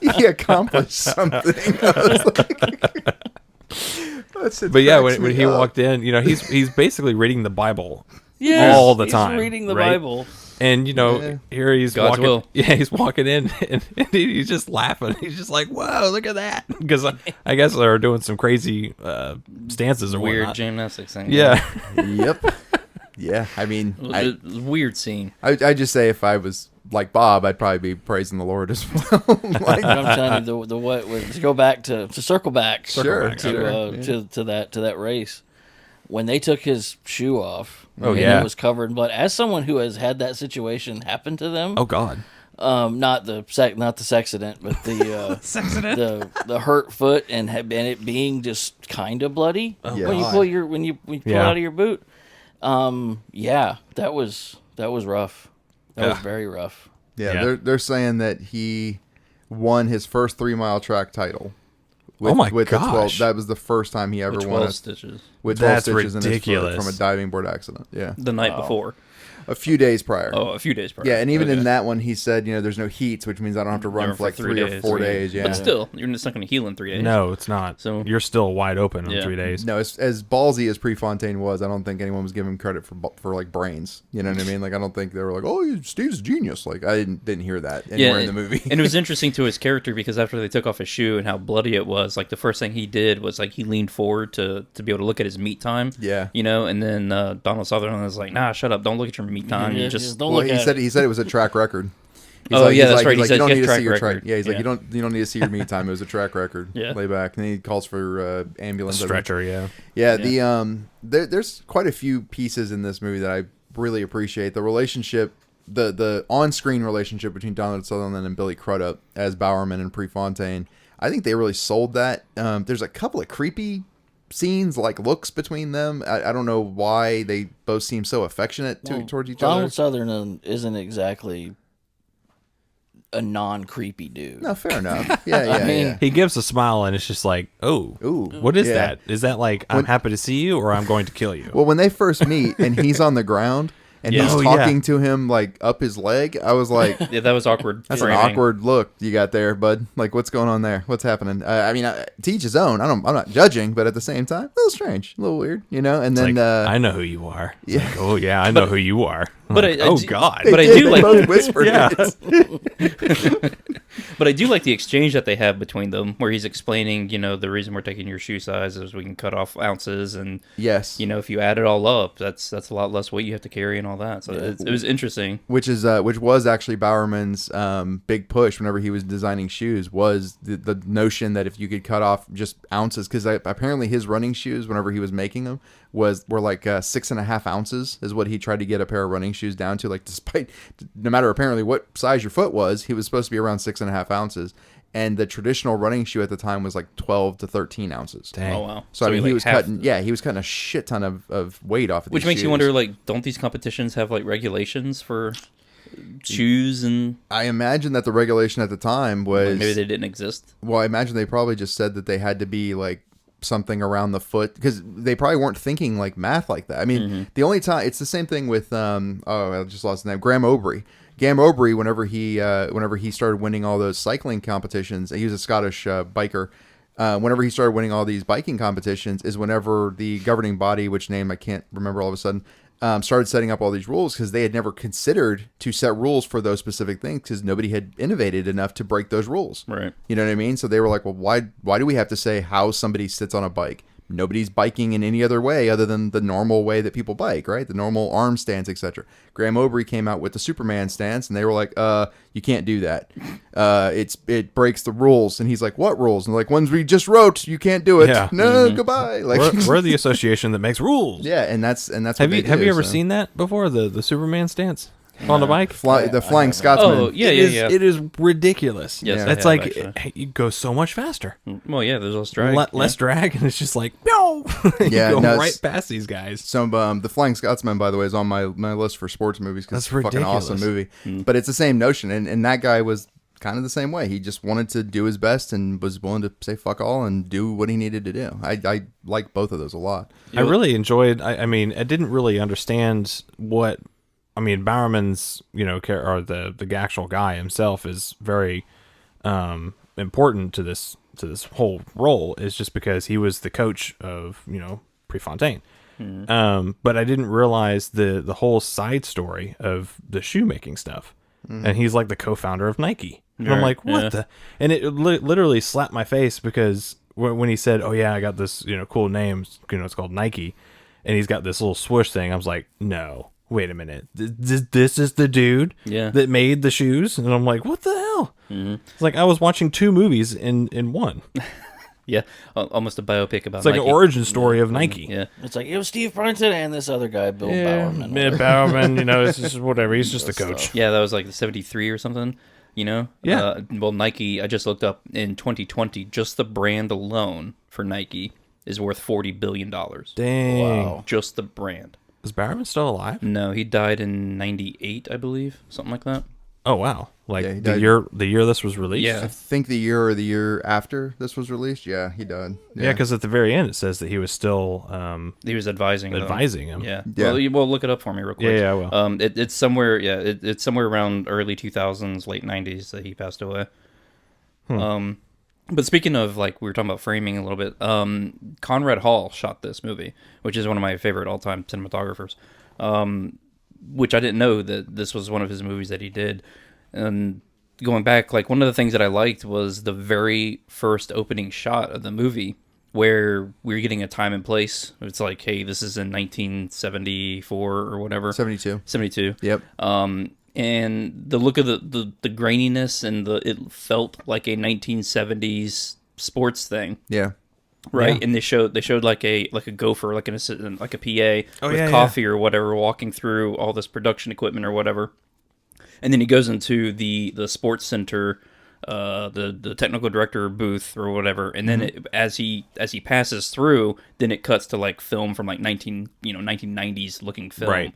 [SPEAKER 1] he accomplished something. I was like,
[SPEAKER 3] But yeah, when he walked in, he's basically reading the Bible
[SPEAKER 4] Yes,
[SPEAKER 3] all the
[SPEAKER 4] he's
[SPEAKER 3] time.
[SPEAKER 4] reading the
[SPEAKER 3] right?
[SPEAKER 4] Bible.
[SPEAKER 3] And
[SPEAKER 1] Yeah.
[SPEAKER 3] here he's
[SPEAKER 2] God's
[SPEAKER 3] walking.
[SPEAKER 2] will.
[SPEAKER 3] Yeah, he's walking in, and he's just laughing. He's just like, "Whoa, look at that!" Because I guess they're doing some crazy stances or
[SPEAKER 2] Weird
[SPEAKER 3] whatnot.
[SPEAKER 2] gymnastics thing.
[SPEAKER 3] Yeah,
[SPEAKER 1] Yep. Yeah, I mean,
[SPEAKER 2] It was a weird scene.
[SPEAKER 1] I just say if I was like Bob, I'd probably be praising the Lord as well. Like,
[SPEAKER 4] But I'm telling you, the what was to go back to circle back.
[SPEAKER 1] Sure,
[SPEAKER 3] back,
[SPEAKER 4] to that race when they took his shoe off.
[SPEAKER 3] Oh,
[SPEAKER 4] and
[SPEAKER 3] yeah.
[SPEAKER 4] it was covered in blood. As someone who has had that situation happen to them,
[SPEAKER 3] Oh God.
[SPEAKER 4] Not the sexident, but the the hurt foot and it being just kind of bloody
[SPEAKER 1] Yeah.
[SPEAKER 4] when you pull it out of your boot. Yeah, that was rough. That was very rough.
[SPEAKER 1] Yeah, they're saying that he won his first 3-mile track title.
[SPEAKER 3] Oh my
[SPEAKER 1] with
[SPEAKER 3] gosh.
[SPEAKER 1] That was the first time he ever
[SPEAKER 2] With
[SPEAKER 1] won
[SPEAKER 2] 12
[SPEAKER 1] a
[SPEAKER 2] stitches.
[SPEAKER 1] with 12
[SPEAKER 3] That's
[SPEAKER 1] stitches in his
[SPEAKER 3] ridiculous.
[SPEAKER 1] foot from a diving board accident. Yeah.
[SPEAKER 2] The night before.
[SPEAKER 1] A few days prior.
[SPEAKER 2] Oh, a few days prior.
[SPEAKER 1] Yeah, and even
[SPEAKER 2] Okay.
[SPEAKER 1] in that one, he said, there's no heat, which means I don't have to run
[SPEAKER 2] Never
[SPEAKER 1] for like 3 or 4 days. Yeah.
[SPEAKER 2] But still, it's not going to heal in 3 days.
[SPEAKER 3] No, it's not.
[SPEAKER 2] So-
[SPEAKER 3] You're still wide open in
[SPEAKER 2] Yeah.
[SPEAKER 3] 3 days.
[SPEAKER 1] No, as ballsy as Prefontaine was, I don't think anyone was giving him credit for like brains. You know what I mean? Like I don't think they were like, "Oh, Steve's a genius." Like I didn't hear that anywhere in the movie.
[SPEAKER 2] And it was interesting to his character because after they took off his shoe and how bloody it was, like the first thing he did was like he leaned forward to be able to look at his meat time.
[SPEAKER 1] Yeah.
[SPEAKER 2] And then Donald Sutherland was like, "Nah, shut up! Don't look at your meat time.
[SPEAKER 4] Yeah,
[SPEAKER 2] You just
[SPEAKER 4] don't
[SPEAKER 1] Well,
[SPEAKER 4] look
[SPEAKER 1] he
[SPEAKER 4] at
[SPEAKER 1] said
[SPEAKER 4] it.
[SPEAKER 1] he said it was a track record.
[SPEAKER 2] That's right. He
[SPEAKER 1] You
[SPEAKER 2] said
[SPEAKER 1] don't
[SPEAKER 2] get
[SPEAKER 1] need to
[SPEAKER 2] track
[SPEAKER 1] see your track.
[SPEAKER 2] record.
[SPEAKER 1] Yeah, he's like
[SPEAKER 2] Yeah.
[SPEAKER 1] you don't need to see your meet time. It was a track record.
[SPEAKER 2] Yeah.
[SPEAKER 1] Lay back, and then he calls for ambulance.
[SPEAKER 3] Stretcher, yeah.
[SPEAKER 1] Yeah, there's quite a few pieces in this movie that I really appreciate. The relationship, the on-screen relationship between Donald Sutherland and Billy Crudup as Bowerman and Prefontaine. I think they really sold that. There's a couple of creepy scenes, like looks between them. I don't know why they both seem so affectionate towards each other.
[SPEAKER 4] Donald Sutherland isn't exactly a non-creepy dude.
[SPEAKER 1] No, fair enough. Yeah,
[SPEAKER 4] I mean,
[SPEAKER 3] He gives a smile and it's just like, oh,
[SPEAKER 1] Ooh,
[SPEAKER 3] what is
[SPEAKER 1] yeah.
[SPEAKER 3] that? Is that like, I'm happy to see you or I'm going to kill you?
[SPEAKER 1] Well, when they first meet and he's on the ground and
[SPEAKER 2] Yeah.
[SPEAKER 1] he's
[SPEAKER 3] Oh, yeah.
[SPEAKER 1] talking to him like up his leg, I was like,
[SPEAKER 2] yeah, that was awkward.
[SPEAKER 1] that's
[SPEAKER 2] framing.
[SPEAKER 1] an awkward look you got there, bud. Like, what's going on there? What's happening? I mean, to each his own. I'm not judging, but at the same time, a little strange, a little weird, And
[SPEAKER 3] It's
[SPEAKER 1] then,
[SPEAKER 3] like, I know who you are. It's
[SPEAKER 1] yeah.
[SPEAKER 3] like, oh, yeah, I know who you are.
[SPEAKER 2] But
[SPEAKER 3] Like,
[SPEAKER 2] I
[SPEAKER 3] oh,
[SPEAKER 2] do-
[SPEAKER 3] God.
[SPEAKER 2] but I
[SPEAKER 1] They
[SPEAKER 2] do
[SPEAKER 1] they
[SPEAKER 2] like-
[SPEAKER 1] both whispered
[SPEAKER 3] Yeah.
[SPEAKER 1] it.
[SPEAKER 2] But I do like the exchange that they have between them, where he's explaining, the reason we're taking your shoe size is we can cut off ounces, and
[SPEAKER 1] Yes.
[SPEAKER 2] if you add it all up, that's a lot less weight you have to carry and all that. So it was interesting.
[SPEAKER 1] Which was actually Bowerman's big push whenever he was designing shoes, was the notion that if you could cut off just ounces, because apparently his running shoes, whenever he was making them, were like 6.5 ounces is what he tried to get a pair of running shoes down to. Like, despite no matter apparently what size your foot was, he was supposed to be around 6.5 ounces. And the traditional running shoe at the time was like 12 to 13 ounces.
[SPEAKER 3] Dang.
[SPEAKER 2] Oh wow!
[SPEAKER 1] So I mean, he was
[SPEAKER 2] half-
[SPEAKER 1] cutting. Yeah, he was cutting a shit ton of weight off of
[SPEAKER 2] Which
[SPEAKER 1] these
[SPEAKER 2] makes you
[SPEAKER 1] shoes.
[SPEAKER 2] wonder, like, don't these competitions have like regulations for shoes and
[SPEAKER 1] I imagine that the regulation at the time was
[SPEAKER 2] maybe they didn't exist?
[SPEAKER 1] Well, I imagine they probably just said that they had to be like something around the foot, because they probably weren't thinking like math like that. I mean, the only time it's the same thing with I just lost his name, Graham O'Brien. Graham O'Brien, whenever he started winning all those cycling competitions, he was a Scottish biker. Whenever he started winning all these biking competitions, is whenever the governing body, which name I can't remember all of a sudden, started setting up all these rules, because they had never considered to set rules for those specific things, because nobody had innovated enough to break those rules.
[SPEAKER 2] Right.
[SPEAKER 1] You know what I mean? So they were like, well, why do we have to say how somebody sits on a bike? Nobody's biking in any other way other than the normal way that people bike, right? The normal arm stance, etc. Graham O'Brien came out with the Superman stance, and they were like, you can't do that. It breaks the rules. And he's like, what rules? And they're like, ones we just wrote, you can't do it.
[SPEAKER 3] Yeah.
[SPEAKER 1] No, goodbye. Like,
[SPEAKER 3] We're the association that makes rules.
[SPEAKER 1] yeah, and that's what
[SPEAKER 3] Have
[SPEAKER 1] they
[SPEAKER 3] you
[SPEAKER 1] do,
[SPEAKER 3] ever
[SPEAKER 1] so.
[SPEAKER 3] seen that before? The Superman stance on the bike?
[SPEAKER 1] The Flying Scotsman?
[SPEAKER 2] Oh yeah,
[SPEAKER 3] It is ridiculous.
[SPEAKER 2] Yes,
[SPEAKER 1] Yeah.
[SPEAKER 2] I
[SPEAKER 3] It's
[SPEAKER 2] have,
[SPEAKER 3] like
[SPEAKER 2] actually.
[SPEAKER 3] you go so much faster.
[SPEAKER 2] Well, yeah, there's less drag.
[SPEAKER 3] Less drag, and it's just like no. You
[SPEAKER 1] Yeah,
[SPEAKER 3] go
[SPEAKER 1] no,
[SPEAKER 3] right
[SPEAKER 1] it's-
[SPEAKER 3] past these guys.
[SPEAKER 1] So the Flying Scotsman, by the way, is on my list for sports movies, because
[SPEAKER 3] That's
[SPEAKER 1] it's a fucking awesome movie. But it's the same notion, and that guy was kind of the same way. He just wanted to do his best and was willing to say fuck all and do what he needed to do. I like both of those a lot.
[SPEAKER 3] I really enjoyed. I mean, I didn't really understand what. I mean, Bowerman's, or the actual guy himself is very important to this whole role, is just because he was the coach of Prefontaine. But I didn't realize the whole side story of the shoemaking stuff, and he's like the co-founder of Nike. And I'm
[SPEAKER 2] Right,
[SPEAKER 3] like, what
[SPEAKER 2] yeah.
[SPEAKER 3] the? And it literally slapped my face, because when he said, "Oh yeah, I got this cool name, it's called Nike," and he's got this little swoosh thing, I was like, no. Wait a minute. This is the dude that made the shoes? And I'm like, what the hell? It's like I was watching two movies in one.
[SPEAKER 2] Yeah, almost a biopic about
[SPEAKER 3] It's like
[SPEAKER 2] Nike.
[SPEAKER 3] an origin story of Nike.
[SPEAKER 2] Yeah.
[SPEAKER 4] It's like, it was Steve Prefontaine and this other guy, Bill Bowerman.
[SPEAKER 3] Bill Bowerman, it's just whatever. He's just a coach.
[SPEAKER 2] Yeah, that was like 73 or something,
[SPEAKER 3] Yeah.
[SPEAKER 2] Well, Nike, I just looked up in 2020, just the brand alone for Nike is worth $40 billion.
[SPEAKER 3] Dang.
[SPEAKER 4] Wow.
[SPEAKER 2] Just the brand.
[SPEAKER 3] Is Bowerman still alive?
[SPEAKER 2] No, he died in 98, I believe. Something like that.
[SPEAKER 3] Oh, wow. Like,
[SPEAKER 1] Yeah, he
[SPEAKER 3] the
[SPEAKER 1] died.
[SPEAKER 3] year this was released?
[SPEAKER 2] Yeah.
[SPEAKER 1] I think the year or the year after this was released. Yeah, he died.
[SPEAKER 3] Yeah, because at the very end it says that he was still
[SPEAKER 2] He was advising them.
[SPEAKER 3] him.
[SPEAKER 2] Yeah.
[SPEAKER 1] Yeah.
[SPEAKER 2] Well, look it up for me real quick.
[SPEAKER 3] Yeah, I will.
[SPEAKER 2] It's somewhere. Yeah, it's somewhere around early 2000s, late 90s that he passed away. But speaking of, like, we were talking about framing a little bit. Conrad Hall shot this movie, which is one of my favorite all-time cinematographers. Which I didn't know that this was one of his movies that he did. And going back, like, one of the things that I liked was the very first opening shot of the movie, where we're getting a time and place. It's like, hey, this is in 1974 or whatever.
[SPEAKER 1] 72.
[SPEAKER 2] 72.
[SPEAKER 1] Yep.
[SPEAKER 2] And the look of the graininess and it felt like a 1970s sports thing,
[SPEAKER 1] Yeah.
[SPEAKER 2] right?
[SPEAKER 3] Yeah.
[SPEAKER 2] And they showed like a gopher, like an assistant, like a PA with
[SPEAKER 3] yeah,
[SPEAKER 2] coffee or whatever, walking through all this production equipment or whatever. And then he goes into the sports center, the technical director booth or whatever, and then as he passes through, then it cuts to like film from like 1990s looking film.
[SPEAKER 3] Right.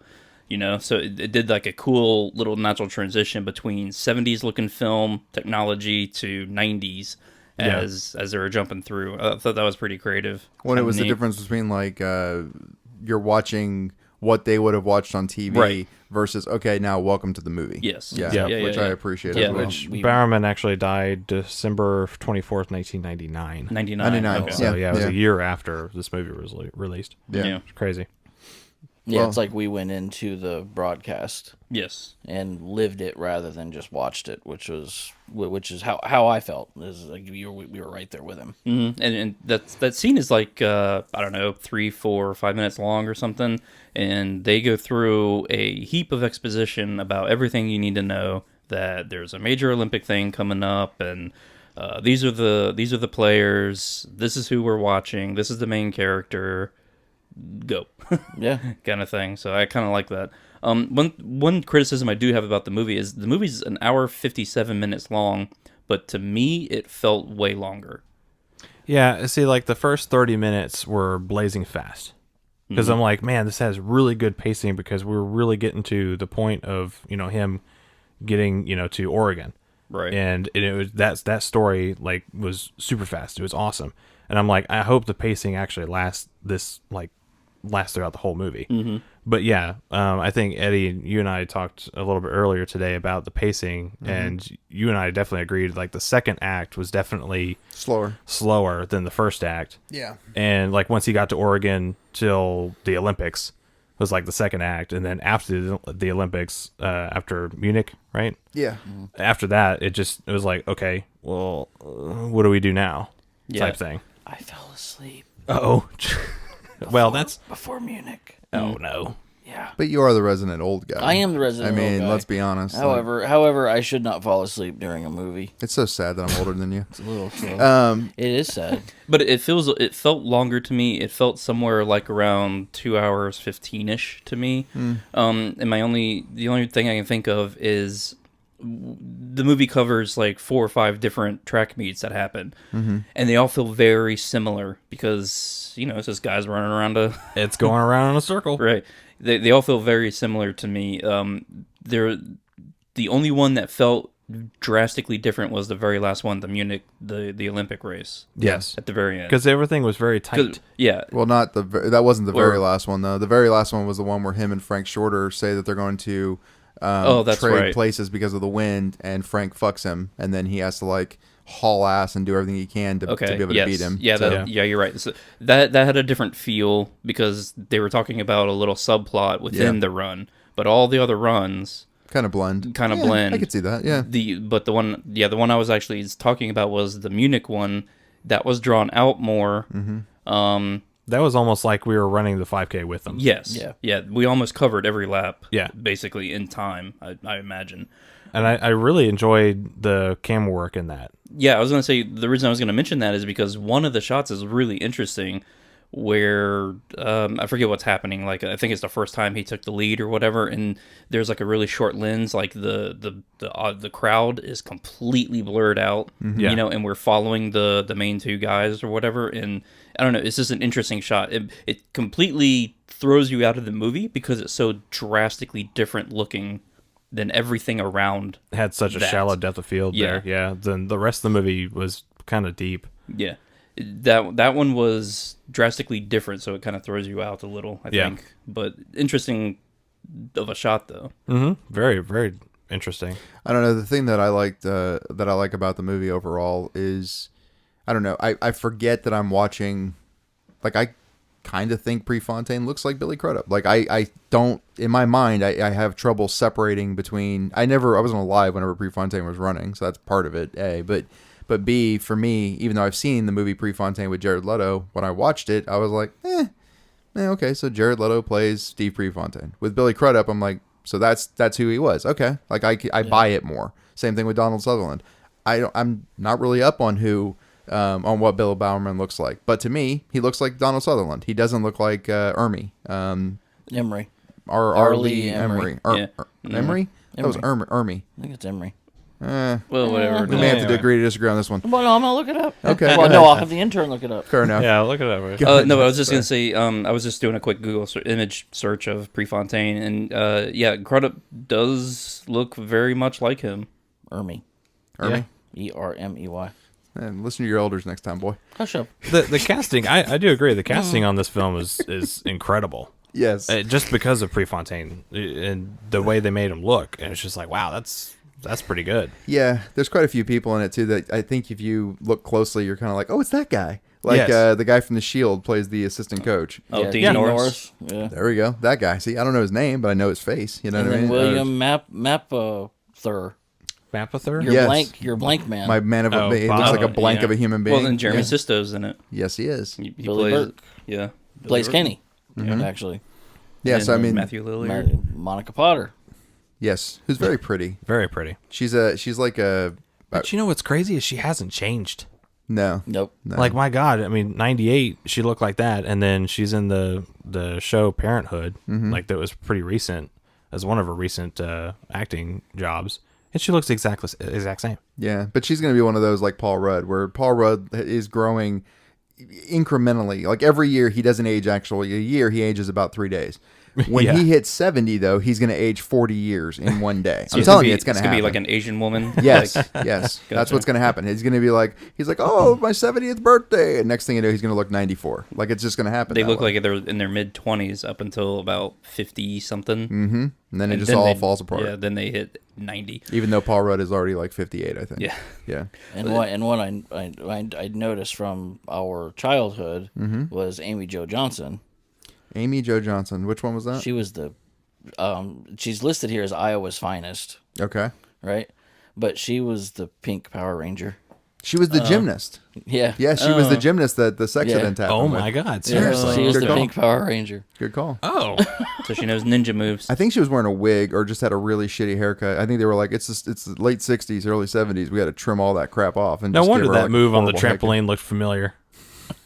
[SPEAKER 2] So it did like a cool little natural transition between 70s looking film technology to 90s as they were jumping through. I thought that was pretty creative.
[SPEAKER 1] When it
[SPEAKER 2] Kinda
[SPEAKER 1] was the
[SPEAKER 2] neat.
[SPEAKER 1] difference between like you're watching what they would have watched on TV
[SPEAKER 2] Right.
[SPEAKER 1] versus okay, now welcome to the movie.
[SPEAKER 2] Yes.
[SPEAKER 1] Yeah.
[SPEAKER 3] Yeah.
[SPEAKER 1] Which I appreciate
[SPEAKER 2] Yeah.
[SPEAKER 1] as well.
[SPEAKER 4] Which
[SPEAKER 3] Bowerman actually died December 24th, 1999.
[SPEAKER 2] 99.
[SPEAKER 1] 99.
[SPEAKER 2] Okay.
[SPEAKER 3] So, yeah, it was
[SPEAKER 1] Yeah.
[SPEAKER 3] a year after this movie was released.
[SPEAKER 2] Yeah.
[SPEAKER 3] It's crazy.
[SPEAKER 4] Yeah,
[SPEAKER 1] Well-
[SPEAKER 4] it's like we went into the broadcast
[SPEAKER 2] Yes.
[SPEAKER 4] and lived it rather than just watched it, which is how I felt. Is like we were right there with him.
[SPEAKER 2] Mm-hmm. And that scene is like I don't know, 3, 4, 5 minutes long or something, and they go through a heap of exposition about everything you need to know. That there's a major Olympic thing coming up, and these are the players. This is who we're watching. This is the main character. Go.
[SPEAKER 4] Yeah,
[SPEAKER 2] Kind of thing. So I kind of like that. One criticism I do have about the movie is the movie's an hour 57 minutes long, but to me it felt way longer.
[SPEAKER 3] Yeah, see, like the first 30 minutes were blazing fast. Because I'm like, man, this has really good pacing because we're really getting to the point of, him getting, to Oregon.
[SPEAKER 2] Right.
[SPEAKER 3] And it was that story like was super fast. It was awesome. And I'm like, I hope the pacing actually lasts throughout the whole movie. Mm-hmm. But yeah, I think Eddie, you and I talked a little bit earlier today about the pacing, and you and I definitely agreed. Like the second act was definitely slower than the first act.
[SPEAKER 1] Yeah.
[SPEAKER 3] And like once he got to Oregon till the Olympics was like the second act, and then after the Olympics, after Munich, right?
[SPEAKER 1] Yeah.
[SPEAKER 3] After that, it was like, okay, well, what do we do now?
[SPEAKER 2] Yeah.
[SPEAKER 3] Type thing.
[SPEAKER 4] I fell asleep.
[SPEAKER 3] Oh, well, that's
[SPEAKER 4] before Munich.
[SPEAKER 3] oh no.
[SPEAKER 4] Yeah.
[SPEAKER 1] But you are the resident old guy.
[SPEAKER 4] I am the resident
[SPEAKER 1] I mean,
[SPEAKER 4] old guy.
[SPEAKER 1] let's be honest.
[SPEAKER 4] However, I should not fall asleep during a movie.
[SPEAKER 1] It's so sad that I'm older than you.
[SPEAKER 4] It's a little slow. It is sad.
[SPEAKER 2] But it felt longer to me. It felt somewhere like around 2 hours 15-ish to me. And the only thing I can think of is the movie covers like 4 or 5 different track meets that happen, and they all feel very similar because it's just guys running around
[SPEAKER 3] It's going around in a circle.
[SPEAKER 2] right. They all feel very similar to me. They're the only one that felt drastically different was the very last one, the Munich, the Olympic race.
[SPEAKER 3] Yes.
[SPEAKER 2] At the very end.
[SPEAKER 3] Because everything was very tight.
[SPEAKER 2] Yeah.
[SPEAKER 1] Well, not that wasn't the very
[SPEAKER 2] Or-
[SPEAKER 1] last one though. The very last one was the one where him and Frank Shorter say that they're going to
[SPEAKER 2] That's
[SPEAKER 1] trade
[SPEAKER 2] right.
[SPEAKER 1] places because of the wind, and Frank fucks him, and then he has to like haul ass and do everything he can to be able to beat him.
[SPEAKER 2] Yeah,
[SPEAKER 1] So-
[SPEAKER 2] yeah, you're right. So that had a different feel because they were talking about a little subplot within
[SPEAKER 1] Yeah.
[SPEAKER 2] the run, but all the other runs
[SPEAKER 1] kind of blend.
[SPEAKER 2] kind of
[SPEAKER 1] Yeah,
[SPEAKER 2] blend.
[SPEAKER 1] I could see that. Yeah.
[SPEAKER 2] The one I was actually talking about was the Munich one that was drawn out more.
[SPEAKER 3] That was almost like we were running the 5K with them.
[SPEAKER 2] Yes, yeah. We almost covered every lap.
[SPEAKER 3] Yeah.
[SPEAKER 2] basically in time. I imagine.
[SPEAKER 3] and I really enjoyed the camera work in that.
[SPEAKER 2] Yeah, I was going to say, the reason I was going to mention that is because one of the shots is really interesting where, I forget what's happening. Like, I think it's the first time he took the lead or whatever, and there's like a really short lens, like the crowd is completely blurred out,
[SPEAKER 3] Yeah.
[SPEAKER 2] you know, and we're following the main two guys or whatever, and I don't know, it's just an interesting shot. It completely throws you out of the movie because it's so drastically different looking than everything around.
[SPEAKER 3] It had such a
[SPEAKER 2] that.
[SPEAKER 3] shallow depth of field
[SPEAKER 2] Yeah.
[SPEAKER 3] there. Yeah. Then the rest of the movie was kind of deep.
[SPEAKER 2] Yeah. That one was drastically different, so it kind of throws you out a little, I
[SPEAKER 3] Yeah.
[SPEAKER 2] think. But interesting of a shot, though.
[SPEAKER 3] Mm-hmm. Very, very interesting.
[SPEAKER 1] I don't know. The thing that I liked, that I like about the movie overall is, I don't know. I forget that I'm watching. Like, I kind of think Prefontaine looks like Billy Crudup. Like, I don't, in my mind, I have trouble separating between. I wasn't alive whenever Prefontaine was running, so that's part of it. A, but B, for me, even though I've seen the movie Prefontaine with Jared Leto, when I watched it, I was like, okay, so Jared Leto plays Steve Prefontaine. With Billy Crudup, I'm like, so that's who he was. Okay, like I buy it more. Same thing with Donald Sutherland. I'm not really up on on what Bill Bowerman looks like, but to me, he looks like Donald Sutherland. He doesn't look like Emery.
[SPEAKER 4] Emery.
[SPEAKER 1] Arlie
[SPEAKER 4] Emery.
[SPEAKER 1] Emery.
[SPEAKER 2] Yeah.
[SPEAKER 1] Emery? That was Ermy.
[SPEAKER 4] I think it's Emery.
[SPEAKER 2] Well, whatever.
[SPEAKER 1] We may have to agree to disagree on this one.
[SPEAKER 4] Well, no, I'm gonna look it up.
[SPEAKER 1] Okay,
[SPEAKER 4] Well,
[SPEAKER 1] go
[SPEAKER 4] no,
[SPEAKER 1] ahead.
[SPEAKER 4] I'll have the intern look it up.
[SPEAKER 1] Fair enough.
[SPEAKER 3] Yeah, look at that.
[SPEAKER 2] No, but I was just going to say, I was just doing a quick Google image search of Prefontaine, and yeah, Crudup does look very much like him.
[SPEAKER 4] Ermy.
[SPEAKER 1] Ermy?
[SPEAKER 4] Ermey.
[SPEAKER 1] And listen to your elders next time, boy.
[SPEAKER 4] Hush up.
[SPEAKER 3] The casting, I do agree. The casting on this film is incredible.
[SPEAKER 1] Yes.
[SPEAKER 3] Just because of Prefontaine and the way they made him look, and it's just like, wow, that's pretty good.
[SPEAKER 1] Yeah, there's quite a few people in it too that I think if you look closely, you're kind of like, oh, it's that guy. Like
[SPEAKER 3] Yes.
[SPEAKER 1] the guy from The Shield plays the assistant coach.
[SPEAKER 2] Oh,
[SPEAKER 4] Yeah,
[SPEAKER 2] Dean Norris.
[SPEAKER 4] Yeah.
[SPEAKER 1] There we go. That guy. See, I don't know his name, but I know his face. You know
[SPEAKER 4] And
[SPEAKER 1] what I
[SPEAKER 4] then
[SPEAKER 1] mean?
[SPEAKER 4] William Mapother.
[SPEAKER 3] Mapother?
[SPEAKER 1] Yes.
[SPEAKER 4] Your blank man.
[SPEAKER 1] My man of a.
[SPEAKER 3] Oh,
[SPEAKER 1] He looks
[SPEAKER 3] Bob.
[SPEAKER 1] like a blank
[SPEAKER 2] Yeah.
[SPEAKER 1] of a human being.
[SPEAKER 2] Well, then Jeremy
[SPEAKER 1] Yeah.
[SPEAKER 2] Sisto's in it.
[SPEAKER 1] Yes, he is.
[SPEAKER 2] He
[SPEAKER 4] Billy
[SPEAKER 2] plays,
[SPEAKER 4] Burke.
[SPEAKER 2] yeah.
[SPEAKER 4] Plays
[SPEAKER 2] Billy Burke.
[SPEAKER 4] Kenny. Actually.
[SPEAKER 1] Yeah, so I
[SPEAKER 2] And
[SPEAKER 1] mean,
[SPEAKER 2] Matthew Lillard.
[SPEAKER 4] Monica Potter.
[SPEAKER 1] yes, who's very pretty.
[SPEAKER 3] Very pretty.
[SPEAKER 1] She's like a
[SPEAKER 3] But you know what's crazy is she hasn't changed.
[SPEAKER 1] no.
[SPEAKER 4] Nope.
[SPEAKER 3] Like, my God, I mean, 98, she looked like that, and then she's in the show Parenthood, like that was pretty recent, as one of her recent acting jobs, and she looks exact same.
[SPEAKER 1] Yeah, but she's going to be one of those like Paul Rudd, where Paul Rudd is growing incrementally. Like every year, he doesn't age actually. A year, he ages about 3 days. When
[SPEAKER 3] Yeah.
[SPEAKER 1] he hits 70, though, he's going to age 40 years in one day. I'm
[SPEAKER 2] It's
[SPEAKER 1] telling
[SPEAKER 2] gonna
[SPEAKER 1] you,
[SPEAKER 2] be-
[SPEAKER 1] it's going to
[SPEAKER 2] gonna
[SPEAKER 1] happen.
[SPEAKER 2] be like an Asian woman.
[SPEAKER 1] Yes,
[SPEAKER 2] Like,
[SPEAKER 1] yes. That's
[SPEAKER 2] Gotcha.
[SPEAKER 1] what's going to happen. He's going to be like, he's like, oh, my 70th birthday. And next thing you know, he's going to look 94. Like, it's just going to happen.
[SPEAKER 2] they
[SPEAKER 1] that
[SPEAKER 2] look
[SPEAKER 1] way.
[SPEAKER 2] like they're in their mid 20s up until about 50 something.
[SPEAKER 1] Mm-hmm. And then it just
[SPEAKER 2] then
[SPEAKER 1] all
[SPEAKER 2] they-
[SPEAKER 1] falls apart.
[SPEAKER 2] Yeah, then they hit 90.
[SPEAKER 1] Even though Paul Rudd is already like 58, I think.
[SPEAKER 2] Yeah.
[SPEAKER 1] Yeah.
[SPEAKER 4] And one I noticed from our childhood was Amy Jo Johnson.
[SPEAKER 1] Amy Jo Johnson. Which one was that?
[SPEAKER 4] She was she's listed here as Iowa's finest,
[SPEAKER 1] Okay.
[SPEAKER 4] right? But she was the pink Power Ranger.
[SPEAKER 1] She was the gymnast.
[SPEAKER 4] Yeah.
[SPEAKER 1] Yeah, she was the gymnast that the sex
[SPEAKER 4] Yeah.
[SPEAKER 1] event happened
[SPEAKER 3] Oh
[SPEAKER 1] with.
[SPEAKER 3] my God,
[SPEAKER 1] Yeah.
[SPEAKER 3] seriously?
[SPEAKER 4] She was
[SPEAKER 1] Good
[SPEAKER 4] the
[SPEAKER 1] call.
[SPEAKER 4] pink Power Ranger.
[SPEAKER 1] Good call.
[SPEAKER 3] Oh,
[SPEAKER 2] So she knows ninja moves.
[SPEAKER 1] I think she was wearing a wig or just had a really shitty haircut. I think they were like, it's the late 60s, early 70s. We got to trim all that crap off. And
[SPEAKER 3] no
[SPEAKER 1] just
[SPEAKER 3] wonder
[SPEAKER 1] give her,
[SPEAKER 3] that
[SPEAKER 1] like,
[SPEAKER 3] move on the
[SPEAKER 1] horrible haircut.
[SPEAKER 3] trampoline looked familiar.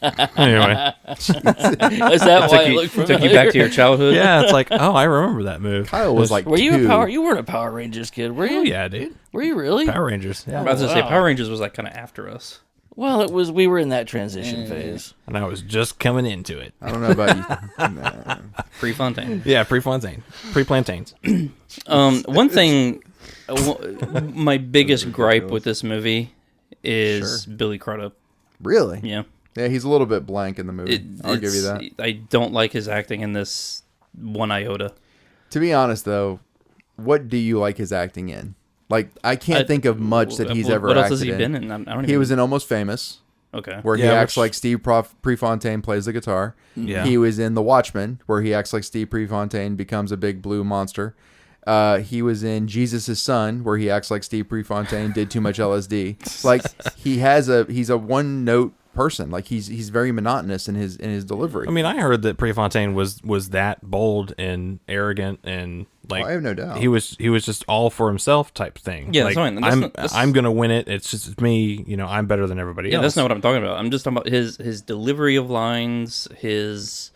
[SPEAKER 3] Anyway,
[SPEAKER 4] Is that why it looked
[SPEAKER 2] took
[SPEAKER 4] familiar?
[SPEAKER 2] you back to your childhood.
[SPEAKER 3] yeah, it's like, oh, I remember that move.
[SPEAKER 1] Kyle was like
[SPEAKER 4] Were you
[SPEAKER 1] two.
[SPEAKER 4] a Power? You weren't a Power Rangers kid, were you?
[SPEAKER 3] Oh yeah, dude.
[SPEAKER 4] Were you really?
[SPEAKER 3] Power Rangers. Yeah.
[SPEAKER 2] I was gonna say
[SPEAKER 4] Wow.
[SPEAKER 2] Power Rangers was like kind of after us.
[SPEAKER 4] Well, it was. We were in that transition phase.
[SPEAKER 3] And I was just coming into it.
[SPEAKER 1] I don't know about you. Nah.
[SPEAKER 2] Prefontaine.
[SPEAKER 3] Yeah, pre-Fontaine. Pre-plantains.
[SPEAKER 2] One thing, my biggest gripe with this movie is Billy Crudup.
[SPEAKER 1] Really?
[SPEAKER 2] Yeah.
[SPEAKER 1] Yeah, he's a little bit blank in the movie. I'll give you that.
[SPEAKER 2] I don't like his acting in this one iota.
[SPEAKER 1] To be honest, though, what do you like his acting in? Like, I can't think of much that he's ever
[SPEAKER 2] What else
[SPEAKER 1] acted
[SPEAKER 2] has he
[SPEAKER 1] in.
[SPEAKER 2] been in? I don't
[SPEAKER 1] He
[SPEAKER 2] even,
[SPEAKER 1] was in Almost Famous,
[SPEAKER 2] Okay.
[SPEAKER 1] where he
[SPEAKER 3] Yeah,
[SPEAKER 1] acts
[SPEAKER 3] which-
[SPEAKER 1] like Steve Prefontaine plays the guitar.
[SPEAKER 3] Yeah.
[SPEAKER 1] He was in The Watchmen, where he acts like Steve Prefontaine becomes a big blue monster. He was in Jesus' Son, where he acts like Steve Prefontaine did too much LSD. Like, he's a one-note person. Like, he's very monotonous in his delivery.
[SPEAKER 3] I mean, I heard that Prefontaine was that bold and arrogant and Like,
[SPEAKER 1] I have no doubt.
[SPEAKER 3] he was just all for himself type thing.
[SPEAKER 2] Yeah,
[SPEAKER 3] like,
[SPEAKER 2] that's fine.
[SPEAKER 3] I'm gonna win it. It's just me. I'm better than everybody
[SPEAKER 2] Yeah,
[SPEAKER 3] else.
[SPEAKER 2] that's not what I'm talking about. I'm just talking about his delivery of lines, his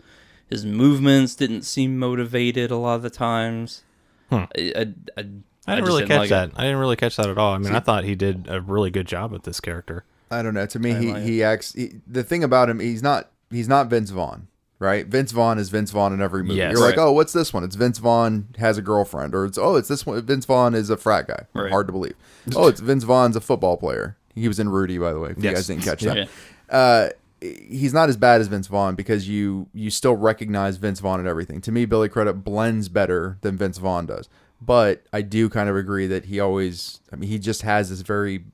[SPEAKER 2] movements didn't seem motivated a lot of the times.
[SPEAKER 3] I didn't really catch that. I didn't really catch that at all. I mean, I thought he did a really good job with this character.
[SPEAKER 1] I don't know. To me, he acts. The thing about him, he's not Vince Vaughn, right? Vince Vaughn is Vince Vaughn in every movie.
[SPEAKER 3] Yes.
[SPEAKER 1] You're like,
[SPEAKER 2] Right.
[SPEAKER 1] oh, what's this one? It's Vince Vaughn has a girlfriend, or it's this one. Vince Vaughn is a frat guy.
[SPEAKER 2] Right.
[SPEAKER 1] Hard to believe. Oh, it's Vince Vaughn's a football player. He was in Rudy, by the way. If you guys didn't catch that.
[SPEAKER 2] Yeah.
[SPEAKER 1] He's not as bad as Vince Vaughn because you still recognize Vince Vaughn in everything. To me, Billy Crudup blends better than Vince Vaughn does. But I do kind of agree that he just has this very...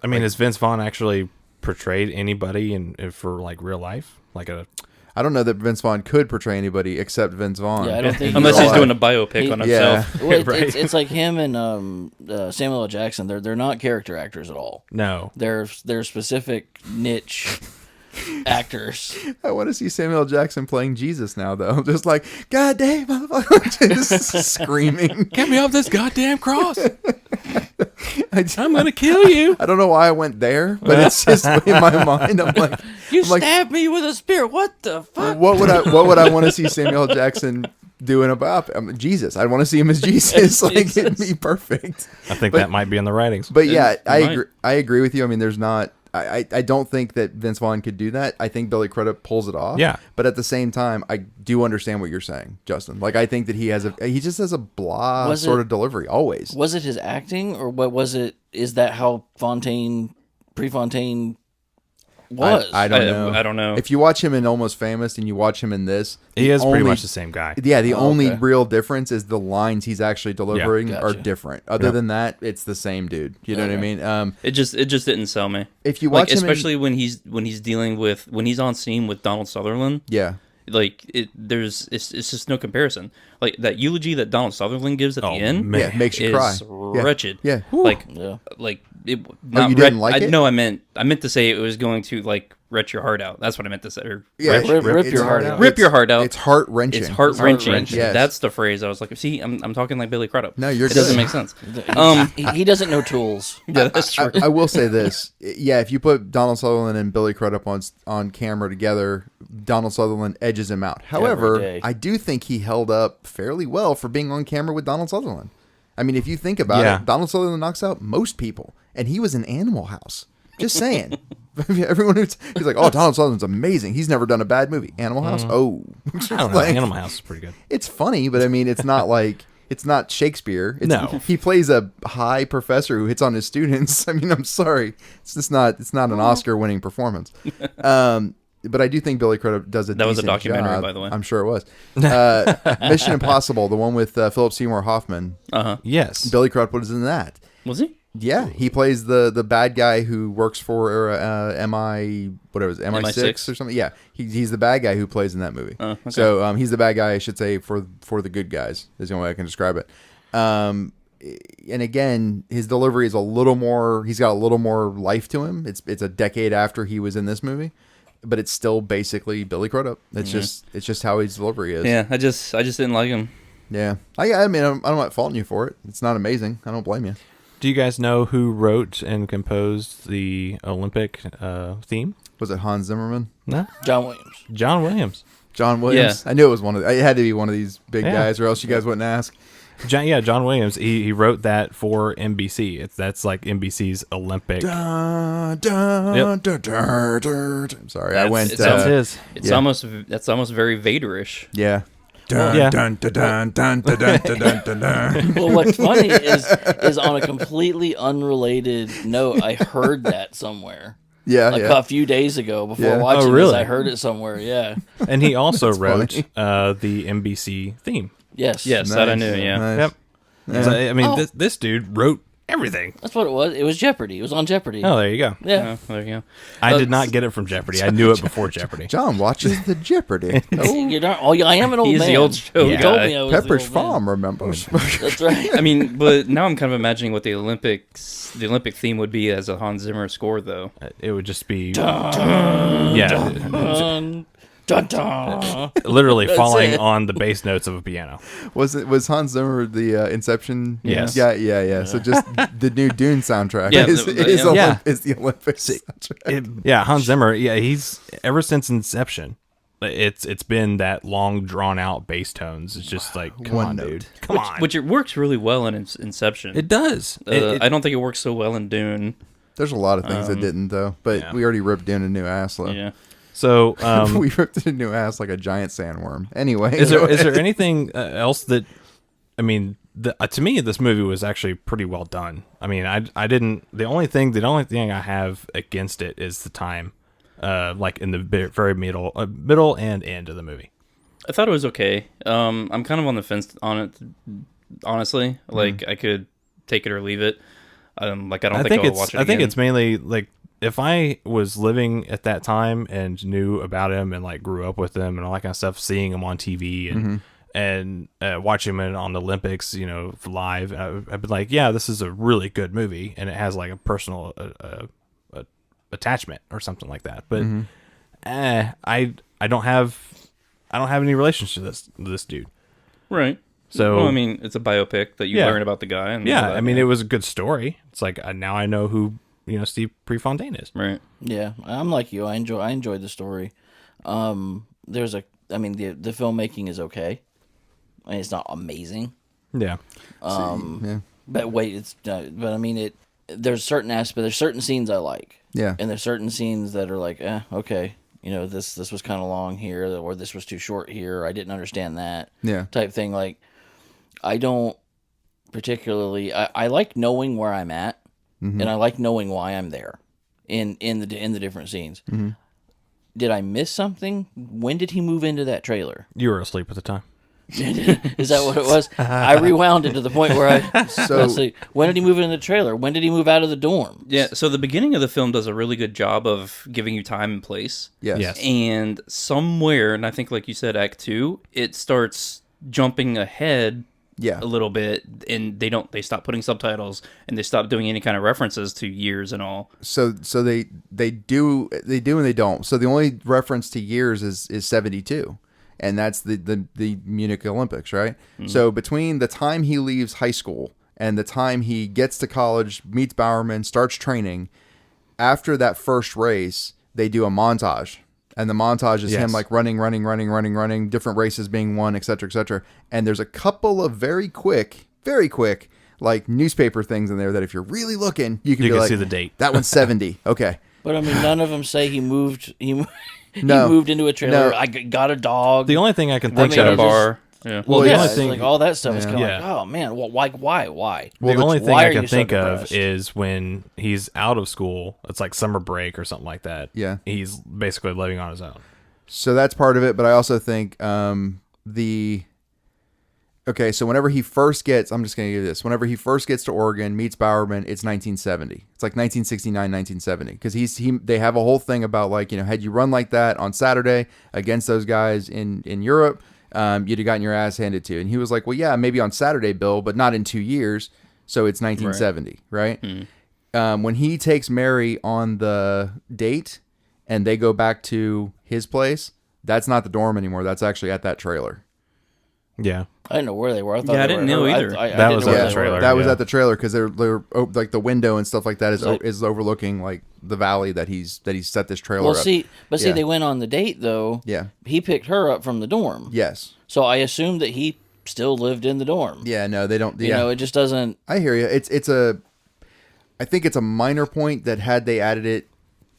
[SPEAKER 3] I mean, has Vince Vaughn actually portrayed anybody for like real life?
[SPEAKER 1] I don't know that Vince Vaughn could portray anybody except Vince Vaughn.
[SPEAKER 4] Yeah, I don't think
[SPEAKER 2] Unless he's doing a biopic on himself.
[SPEAKER 4] Well,
[SPEAKER 3] Right.
[SPEAKER 4] it's like him and Samuel L. Jackson. They're not character actors at all.
[SPEAKER 3] No.
[SPEAKER 4] They're specific niche actors.
[SPEAKER 1] I want to see Samuel L. Jackson playing Jesus now, though. Just like, God damn, motherfucker. Just screaming.
[SPEAKER 3] Get me off this goddamn cross!
[SPEAKER 1] I'm
[SPEAKER 3] going to kill you!
[SPEAKER 1] I don't know why I went there, but it's just in my mind. I'm like,
[SPEAKER 4] You
[SPEAKER 1] I'm like,
[SPEAKER 4] stabbed me with a spear. What the fuck?
[SPEAKER 1] what would I want to see Samuel L. Jackson doing about Jesus? I want to see him as Jesus. Like, it'd be perfect.
[SPEAKER 3] I think that might be in the writings.
[SPEAKER 1] But yeah,
[SPEAKER 2] might.
[SPEAKER 1] I agree with you. I mean, there's not. I don't think that Vince Vaughn could do that. I think Billy Crudup pulls it off.
[SPEAKER 3] Yeah.
[SPEAKER 1] But at the same time, I do understand what you're saying, Justin. Like, I think that he just has a blah sort of delivery always.
[SPEAKER 4] Was it his acting, or what was it? Is that how Prefontaine was?
[SPEAKER 1] I don't know.
[SPEAKER 2] I don't know.
[SPEAKER 1] If you watch him in Almost Famous and you watch him in this,
[SPEAKER 3] He is pretty much the same guy.
[SPEAKER 1] Yeah, the only
[SPEAKER 4] okay.
[SPEAKER 1] real difference is the lines he's actually delivering are
[SPEAKER 4] Gotcha.
[SPEAKER 1] different. Other than that, it's the same dude. You know what I mean?
[SPEAKER 2] It just didn't sell me.
[SPEAKER 1] If you watch him
[SPEAKER 2] especially when he's when he's on scene with Donald Sutherland,
[SPEAKER 1] yeah.
[SPEAKER 2] like it's just no comparison. Like that eulogy that Donald Sutherland gives at the end,
[SPEAKER 3] man.
[SPEAKER 1] Yeah, makes you
[SPEAKER 2] is
[SPEAKER 1] cry. Yeah.
[SPEAKER 2] wretched.
[SPEAKER 1] Yeah.
[SPEAKER 2] Like
[SPEAKER 4] Yeah.
[SPEAKER 2] like it. Not
[SPEAKER 1] you didn't like it?
[SPEAKER 2] No, I meant to say it was going to like wretch your heart out. That's what I meant to say. Or
[SPEAKER 1] Yeah,
[SPEAKER 4] Rip
[SPEAKER 1] it's
[SPEAKER 4] your heart out.
[SPEAKER 2] Rip your heart out.
[SPEAKER 1] It's heart wrenching.
[SPEAKER 2] It's heart wrenching.
[SPEAKER 4] Heart-wrenching.
[SPEAKER 1] Yes.
[SPEAKER 2] That's the phrase. I was like, see, I'm talking like Billy Crudup.
[SPEAKER 1] No, you're
[SPEAKER 2] It doesn't
[SPEAKER 1] good.
[SPEAKER 2] make sense.
[SPEAKER 4] He doesn't know tools.
[SPEAKER 2] Yeah, that's true.
[SPEAKER 1] I will say this. Yeah, if you put Donald Sutherland and Billy Crudup on camera together, Donald Sutherland edges him out. However,
[SPEAKER 4] day.
[SPEAKER 1] I do think he held up fairly well for being on camera with Donald Sutherland. I mean, if you think about
[SPEAKER 3] Yeah.
[SPEAKER 1] it, Donald Sutherland knocks out most people, and he was in Animal House. Just saying. Everyone he's like, oh, Donald Sutherland's amazing. He's never done a bad movie. Animal House? Oh.
[SPEAKER 3] I don't know.
[SPEAKER 1] Like,
[SPEAKER 3] Animal House is pretty good.
[SPEAKER 1] it's funny, but I mean, it's not like it's not Shakespeare. It's,
[SPEAKER 3] No.
[SPEAKER 1] he plays a high professor who hits on his students. I mean, I'm sorry, it's not an Oscar-winning performance. But I do think Billy Crudup does a
[SPEAKER 2] That was a
[SPEAKER 1] decent
[SPEAKER 2] documentary,
[SPEAKER 1] job.
[SPEAKER 2] by the way.
[SPEAKER 1] I'm sure it was. Mission Impossible, the one with Philip Seymour Hoffman.
[SPEAKER 3] Yes.
[SPEAKER 1] Billy Crudup was in that.
[SPEAKER 2] Was he?
[SPEAKER 1] Yeah, he plays the bad guy who works for MI6 or something. Yeah, he's the bad guy who plays in that movie.
[SPEAKER 2] Okay.
[SPEAKER 1] So he's the bad guy, I should say, for the good guys is the only way I can describe it. And again, his delivery is a little more. He's got a little more life to him. It's a decade after he was in this movie, but it's still basically Billy Crudup. It's just how his delivery is.
[SPEAKER 2] Yeah, I just didn't like him.
[SPEAKER 1] Yeah. I mean, I'm not faulting you for it. It's not amazing. I don't blame you.
[SPEAKER 3] Do you guys know who wrote and composed the Olympic theme?
[SPEAKER 1] Was it Hans Zimmerman?
[SPEAKER 3] No.
[SPEAKER 4] John Williams.
[SPEAKER 3] John Williams.
[SPEAKER 1] John Williams?
[SPEAKER 2] Yeah.
[SPEAKER 1] I knew it was it had to be one of these big
[SPEAKER 3] Yeah.
[SPEAKER 1] guys, or else you guys wouldn't ask.
[SPEAKER 3] John Williams. He wrote that for NBC. That's like NBC's Olympic.
[SPEAKER 1] I'm sorry, I went.
[SPEAKER 2] It sounds
[SPEAKER 3] his.
[SPEAKER 2] It's
[SPEAKER 1] Yeah.
[SPEAKER 2] almost very Vader-ish.
[SPEAKER 1] Yeah.
[SPEAKER 3] Yeah.
[SPEAKER 1] Dun, dun, dun, dun, dun, dun, dun, dun, dun.
[SPEAKER 4] Well, what's funny is on a completely unrelated note, I heard that somewhere.
[SPEAKER 1] Yeah,
[SPEAKER 4] Like
[SPEAKER 1] yeah.
[SPEAKER 4] a few days ago before
[SPEAKER 1] Yeah.
[SPEAKER 4] watching
[SPEAKER 3] Oh, really?
[SPEAKER 4] this, I heard it somewhere. Yeah.
[SPEAKER 3] And he also
[SPEAKER 1] That's
[SPEAKER 3] wrote
[SPEAKER 1] funny.
[SPEAKER 3] the NBC theme.
[SPEAKER 4] Yes.
[SPEAKER 2] Yes, that I knew. Yeah.
[SPEAKER 1] Nice.
[SPEAKER 3] Yep.
[SPEAKER 1] Yeah.
[SPEAKER 3] So, I mean,
[SPEAKER 4] Oh.
[SPEAKER 3] this dude wrote everything.
[SPEAKER 4] That's what it was. It was Jeopardy. It was on Jeopardy.
[SPEAKER 3] Oh, there you go.
[SPEAKER 4] Yeah.
[SPEAKER 2] There you go.
[SPEAKER 3] I did not get it from Jeopardy. I knew it before Jeopardy.
[SPEAKER 1] John watches the Jeopardy.
[SPEAKER 4] You're not, I am an old
[SPEAKER 2] He's
[SPEAKER 4] man.
[SPEAKER 2] the old show
[SPEAKER 4] You
[SPEAKER 2] guy.
[SPEAKER 4] told me I was the
[SPEAKER 1] Pepperidge
[SPEAKER 4] old man.
[SPEAKER 1] Farm, remembers.
[SPEAKER 4] That's right.
[SPEAKER 2] I mean, but now I'm kind of imagining what the Olympic theme would be as a Hans Zimmer score, though.
[SPEAKER 3] It would just be yeah.
[SPEAKER 4] Dun, dun.
[SPEAKER 3] literally
[SPEAKER 4] That's
[SPEAKER 3] falling
[SPEAKER 4] it.
[SPEAKER 3] on the bass notes of a piano.
[SPEAKER 1] Was Hans Zimmer the Inception?
[SPEAKER 3] Yes.
[SPEAKER 1] Yeah. So just the new Dune soundtrack
[SPEAKER 2] Yeah,
[SPEAKER 1] is
[SPEAKER 3] yeah.
[SPEAKER 1] the Olympics soundtrack.
[SPEAKER 3] Yeah, Hans Zimmer. Yeah, he's ever since Inception. It's been that long drawn out bass tones. It's just like, come
[SPEAKER 1] One
[SPEAKER 3] on,
[SPEAKER 1] note.
[SPEAKER 3] dude, come on.
[SPEAKER 2] Which it works really well in Inception.
[SPEAKER 3] It does.
[SPEAKER 2] I don't think it works so well in Dune.
[SPEAKER 1] There's a lot of things that didn't though, but
[SPEAKER 3] yeah.
[SPEAKER 1] we already ripped Dune a new ass. Though.
[SPEAKER 2] Yeah.
[SPEAKER 3] So
[SPEAKER 1] We ripped it a new ass like a giant sandworm. Anyway,
[SPEAKER 3] is there anything else that? I mean, to me, this movie was actually pretty well done. I mean, I didn't. The only thing I have against it is the time, like in the very middle and end of the movie.
[SPEAKER 2] I thought it was okay. I'm kind of on the fence on it, honestly. Like, I could take it or leave it. Like, I don't think I'll watch it again.
[SPEAKER 3] I think it's mainly like, if I was living at that time and knew about him and like grew up with him and all that kind of stuff, seeing him on TV and watching him on the Olympics, live, I'd be like, yeah, this is a really good movie, and it has like a personal attachment or something like that. But I don't have any relationship to this dude.
[SPEAKER 2] Right.
[SPEAKER 3] So
[SPEAKER 2] Well, I mean, it's a biopic that you
[SPEAKER 3] Yeah.
[SPEAKER 2] learn about the guy. And
[SPEAKER 3] yeah,
[SPEAKER 2] all that,
[SPEAKER 3] I mean, it was a good story. It's like, now I know who Steve Prefontaine is.
[SPEAKER 2] Right.
[SPEAKER 4] Yeah, I'm like you. I enjoyed the story. The filmmaking is okay. I mean, it's not amazing.
[SPEAKER 3] Yeah.
[SPEAKER 1] yeah,
[SPEAKER 4] But wait, there's certain aspects, there's certain scenes I like.
[SPEAKER 1] yeah.
[SPEAKER 4] And there's certain scenes that are like, okay, this was kind of long here, or this was too short here, or I didn't understand that.
[SPEAKER 1] Yeah.
[SPEAKER 4] Type thing. Like, I don't particularly, I like knowing where I'm at, and I like knowing why I'm there in the different scenes. Did I miss something? When did he move into that trailer?
[SPEAKER 3] You were asleep at the time.
[SPEAKER 4] Is that what it was? I rewound it to the point where let's see. When did he move into the trailer? When did he move out of the dorm?
[SPEAKER 2] Yeah, so the beginning of the film does a really good job of giving you time and place.
[SPEAKER 1] Yes.
[SPEAKER 2] And somewhere, and I think like you said, Act 2, it starts jumping ahead
[SPEAKER 1] Yeah.
[SPEAKER 2] a little bit, and they stop putting subtitles, and they stop doing any kind of references to years and all.
[SPEAKER 1] So they do and they don't. So the only reference to years is 72. And that's the Munich Olympics, right? So between the time he leaves high school and the time he gets to college, meets Bowerman, starts training, after that first race, they do a montage. And the montage is him like running, different races being won, et cetera, and there's a couple of very quick, like newspaper things in there that if you're really looking, you can like,
[SPEAKER 3] see the date.
[SPEAKER 1] That one's 70. Okay.
[SPEAKER 4] But I mean, none of them say he moved. He
[SPEAKER 1] No.
[SPEAKER 4] moved into a trailer.
[SPEAKER 1] No.
[SPEAKER 4] I got a dog.
[SPEAKER 3] The only thing I can
[SPEAKER 4] I
[SPEAKER 3] think
[SPEAKER 4] mean,
[SPEAKER 2] At a
[SPEAKER 3] of,
[SPEAKER 2] bar. Yeah.
[SPEAKER 3] well, the
[SPEAKER 4] yeah,
[SPEAKER 3] only
[SPEAKER 4] it's
[SPEAKER 3] thing,
[SPEAKER 4] like all that stuff is kind of
[SPEAKER 3] Yeah.
[SPEAKER 4] like, oh man, well, why?
[SPEAKER 3] the only thing
[SPEAKER 4] why
[SPEAKER 3] I
[SPEAKER 4] are
[SPEAKER 3] can
[SPEAKER 4] you so
[SPEAKER 3] think of
[SPEAKER 4] depressed?
[SPEAKER 3] is when he's out of school. It's like summer break or something like that.
[SPEAKER 1] Yeah.
[SPEAKER 3] He's basically living on his own.
[SPEAKER 1] So that's part of it, but I also think so whenever he first gets, I'm just going to give you this. Whenever he first gets to Oregon, meets Bowerman, it's 1970. It's like 1969, 1970. Because they have a whole thing about like, had you run like that on Saturday against those guys in Europe, you'd have gotten your ass handed to. And he was like, well, yeah, maybe on Saturday, Bill, but not in 2 years. So it's 1970, right? When he takes Mary on the date and they go back to his place, that's not the dorm anymore. That's actually at that trailer.
[SPEAKER 3] Yeah.
[SPEAKER 4] I didn't know where they were. I thought
[SPEAKER 2] Yeah, I
[SPEAKER 4] they
[SPEAKER 2] didn't
[SPEAKER 4] were-
[SPEAKER 2] know either.
[SPEAKER 4] I
[SPEAKER 3] That
[SPEAKER 4] didn't
[SPEAKER 3] was
[SPEAKER 4] know where
[SPEAKER 3] at
[SPEAKER 4] they
[SPEAKER 3] the trailer.
[SPEAKER 4] were.
[SPEAKER 1] That was
[SPEAKER 3] Yeah.
[SPEAKER 1] at the trailer because they're like the window and stuff like that is
[SPEAKER 4] So-
[SPEAKER 1] is overlooking like the valley that he's set this trailer
[SPEAKER 4] Well,
[SPEAKER 1] up.
[SPEAKER 4] see,
[SPEAKER 1] Yeah.
[SPEAKER 4] they went on the date though.
[SPEAKER 1] Yeah.
[SPEAKER 4] He picked her up from the dorm.
[SPEAKER 1] Yes.
[SPEAKER 4] So I assumed that he still lived in the dorm.
[SPEAKER 1] Yeah. No, they don't.
[SPEAKER 4] You
[SPEAKER 1] Yeah.
[SPEAKER 4] know, it just doesn't.
[SPEAKER 1] I hear you. I think it's a minor point that had they added it,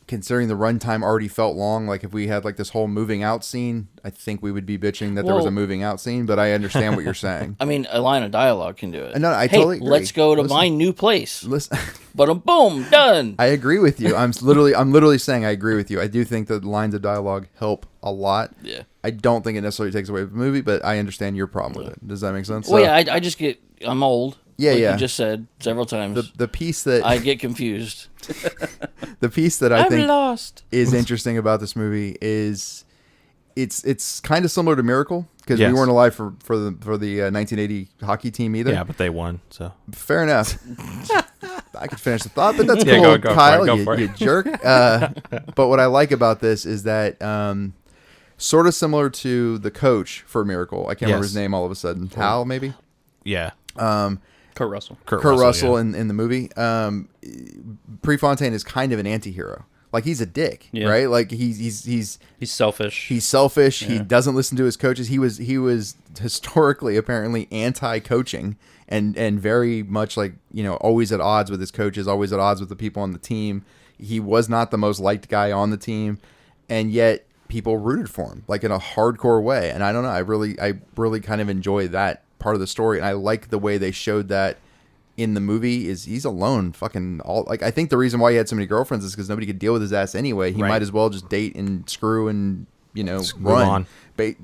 [SPEAKER 1] considering the runtime already felt long. Like if we had like this whole moving out scene, I think we would be bitching that there was a
[SPEAKER 4] Well-
[SPEAKER 1] moving out scene. But I understand what you're saying.
[SPEAKER 4] I mean, a line of dialogue can do it.
[SPEAKER 1] No, I
[SPEAKER 4] hey,
[SPEAKER 1] totally agree.
[SPEAKER 4] let's go to
[SPEAKER 1] Listen.
[SPEAKER 4] my new place.
[SPEAKER 1] Listen.
[SPEAKER 4] But boom, done.
[SPEAKER 1] I agree with you. I'm literally saying I agree with you. I do think that lines of dialogue help a lot.
[SPEAKER 4] Yeah.
[SPEAKER 1] I don't think it necessarily takes away from the movie, but I understand your problem with it. Does that make sense?
[SPEAKER 4] Well, yeah, I just get. I'm old.
[SPEAKER 1] Yeah,
[SPEAKER 4] like
[SPEAKER 1] yeah.
[SPEAKER 4] You just said several times.
[SPEAKER 1] the piece that
[SPEAKER 4] I get confused.
[SPEAKER 1] the piece that I
[SPEAKER 4] I'm
[SPEAKER 1] think
[SPEAKER 4] lost.
[SPEAKER 1] is interesting about this movie is it's kind of similar to Miracle because
[SPEAKER 3] Yes.
[SPEAKER 1] we weren't alive for the 1980 hocky team either.
[SPEAKER 3] Yeah, but they won. So
[SPEAKER 1] Fair enough. I could finish the thought, but that's
[SPEAKER 3] Yeah,
[SPEAKER 1] cool,
[SPEAKER 3] go for it,
[SPEAKER 1] Kyle.
[SPEAKER 3] go for it.
[SPEAKER 1] You jerk. But what I like about this is that Sort of similar to the coach for Miracle. I can't remember his
[SPEAKER 3] Yes.
[SPEAKER 1] name all of a sudden. Hal, maybe?
[SPEAKER 3] Yeah.
[SPEAKER 2] Kurt Russell.
[SPEAKER 1] Kurt Russell
[SPEAKER 3] yeah.
[SPEAKER 1] in the movie. Prefontaine is kind of an anti-hero. Like, he's a dick,
[SPEAKER 2] Yeah.
[SPEAKER 1] right? Like, he's
[SPEAKER 2] selfish.
[SPEAKER 1] He's selfish.
[SPEAKER 2] Yeah.
[SPEAKER 1] He doesn't listen to his coaches. He was historically apparently anti-coaching and very much like, always at odds with his coaches, always at odds with the people on the team. He was not the most liked guy on the team, and yet people rooted for him like in a hardcore way. And I don't know, I really kind of enjoy that part of the story, and I like the way they showed that in the movie. Is he's alone fucking all, like, I think the reason why he had so many girlfriends is because nobody could deal with his ass anyway. He might as well just date and screw and run.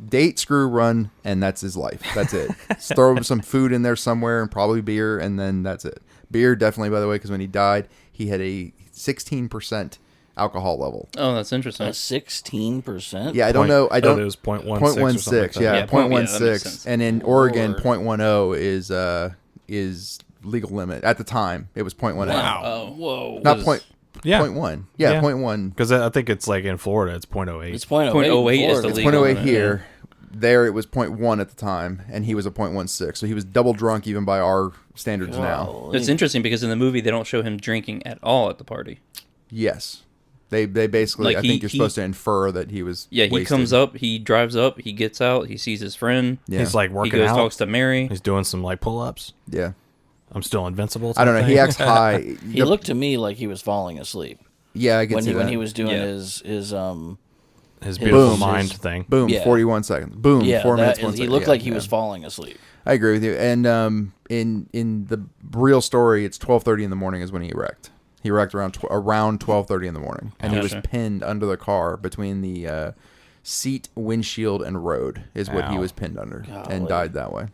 [SPEAKER 1] Date, screw, run, and that's his life. That's it. Throw some food in there somewhere and probably beer, and then that's it. Beer definitely, by the way, because when he died he had a 16% alcohol level.
[SPEAKER 2] Oh, that's interesting.
[SPEAKER 4] 16%?
[SPEAKER 1] Yeah, I don't know. I don't.
[SPEAKER 3] It was 0.16 or
[SPEAKER 1] 0.16,
[SPEAKER 3] something like that.
[SPEAKER 1] yeah,
[SPEAKER 2] Yeah, that makes
[SPEAKER 1] 0.16,
[SPEAKER 2] sense.
[SPEAKER 1] and in Oregon,
[SPEAKER 4] Lord.
[SPEAKER 1] 0.10 is legal limit at the time. It was 0.10.
[SPEAKER 3] Wow.
[SPEAKER 2] Oh, whoa.
[SPEAKER 1] Not point.
[SPEAKER 3] Yeah.
[SPEAKER 1] 0.1. Yeah,
[SPEAKER 3] Yeah.
[SPEAKER 1] 0.1.
[SPEAKER 3] Because I think it's like in Florida, it's 0.08.
[SPEAKER 4] It's 0.08.
[SPEAKER 2] 0.08 is the
[SPEAKER 1] It's
[SPEAKER 2] legal
[SPEAKER 1] 0.08
[SPEAKER 2] limit,
[SPEAKER 1] here. There it was 0.1 at the time, and he was a 0.16. So he was double drunk even by our standards now.
[SPEAKER 2] It's interesting because in the movie they don't show him drinking at all at the party.
[SPEAKER 1] Yes. They basically,
[SPEAKER 2] Like,
[SPEAKER 1] I think you're supposed to infer that he was
[SPEAKER 2] Yeah, he
[SPEAKER 1] wasted.
[SPEAKER 2] comes up, he drives up, he gets out, he sees his friend.
[SPEAKER 1] Yeah.
[SPEAKER 3] He's like
[SPEAKER 2] He
[SPEAKER 3] working
[SPEAKER 2] goes,
[SPEAKER 3] out.
[SPEAKER 2] talks to Mary.
[SPEAKER 3] He's doing some like pull-ups.
[SPEAKER 1] Yeah.
[SPEAKER 3] I'm still invincible.
[SPEAKER 1] I don't know.
[SPEAKER 3] type
[SPEAKER 1] He
[SPEAKER 3] thing.
[SPEAKER 1] acts high.
[SPEAKER 4] He looked to me like he was falling asleep
[SPEAKER 1] Yeah, I can see
[SPEAKER 4] when
[SPEAKER 1] that.
[SPEAKER 4] he was doing
[SPEAKER 2] Yeah.
[SPEAKER 4] his
[SPEAKER 3] his beautiful
[SPEAKER 1] Boom.
[SPEAKER 3] mind thing.
[SPEAKER 1] Boom,
[SPEAKER 4] Yeah.
[SPEAKER 1] 41 seconds. Boom, 4 minutes, 1
[SPEAKER 4] he
[SPEAKER 1] second.
[SPEAKER 4] looked
[SPEAKER 1] Yeah,
[SPEAKER 4] like he
[SPEAKER 1] yeah.
[SPEAKER 4] was falling asleep.
[SPEAKER 1] I agree with you. And in the real story, it's 12:30 in the morning is when he wrecked. He wrecked around 12:30 in the morning, and he was
[SPEAKER 2] Gotcha.
[SPEAKER 1] pinned under the car between the seat, windshield, and road is what he
[SPEAKER 3] Ow.
[SPEAKER 1] was pinned under,
[SPEAKER 4] Golly.
[SPEAKER 1] and died that way.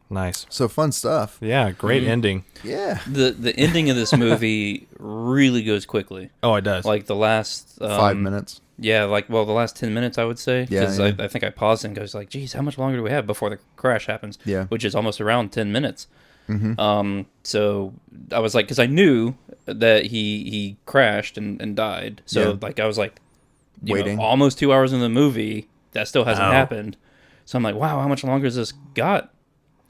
[SPEAKER 3] Nice.
[SPEAKER 1] So fun stuff.
[SPEAKER 3] Yeah, great
[SPEAKER 2] Mhm.
[SPEAKER 3] ending.
[SPEAKER 1] Yeah.
[SPEAKER 2] The ending of this movie really goes quickly.
[SPEAKER 3] Oh, it does.
[SPEAKER 2] Like the last
[SPEAKER 1] 5 minutes.
[SPEAKER 2] Yeah, the last 10 minutes, I would say.
[SPEAKER 1] Yeah,
[SPEAKER 2] Because
[SPEAKER 1] yeah.
[SPEAKER 2] I think I paused and goes like, geez, how much longer do we have before the crash happens?
[SPEAKER 1] Yeah.
[SPEAKER 2] Which is almost around 10 minutes.
[SPEAKER 1] Mm-hmm.
[SPEAKER 2] So I was like, because I knew that he crashed and died. So
[SPEAKER 1] Yeah.
[SPEAKER 2] I was like,
[SPEAKER 1] Waiting.
[SPEAKER 2] almost 2 hours in the movie, that still hasn't
[SPEAKER 3] Oh.
[SPEAKER 2] happened. So I'm like, wow, how much longer has this got?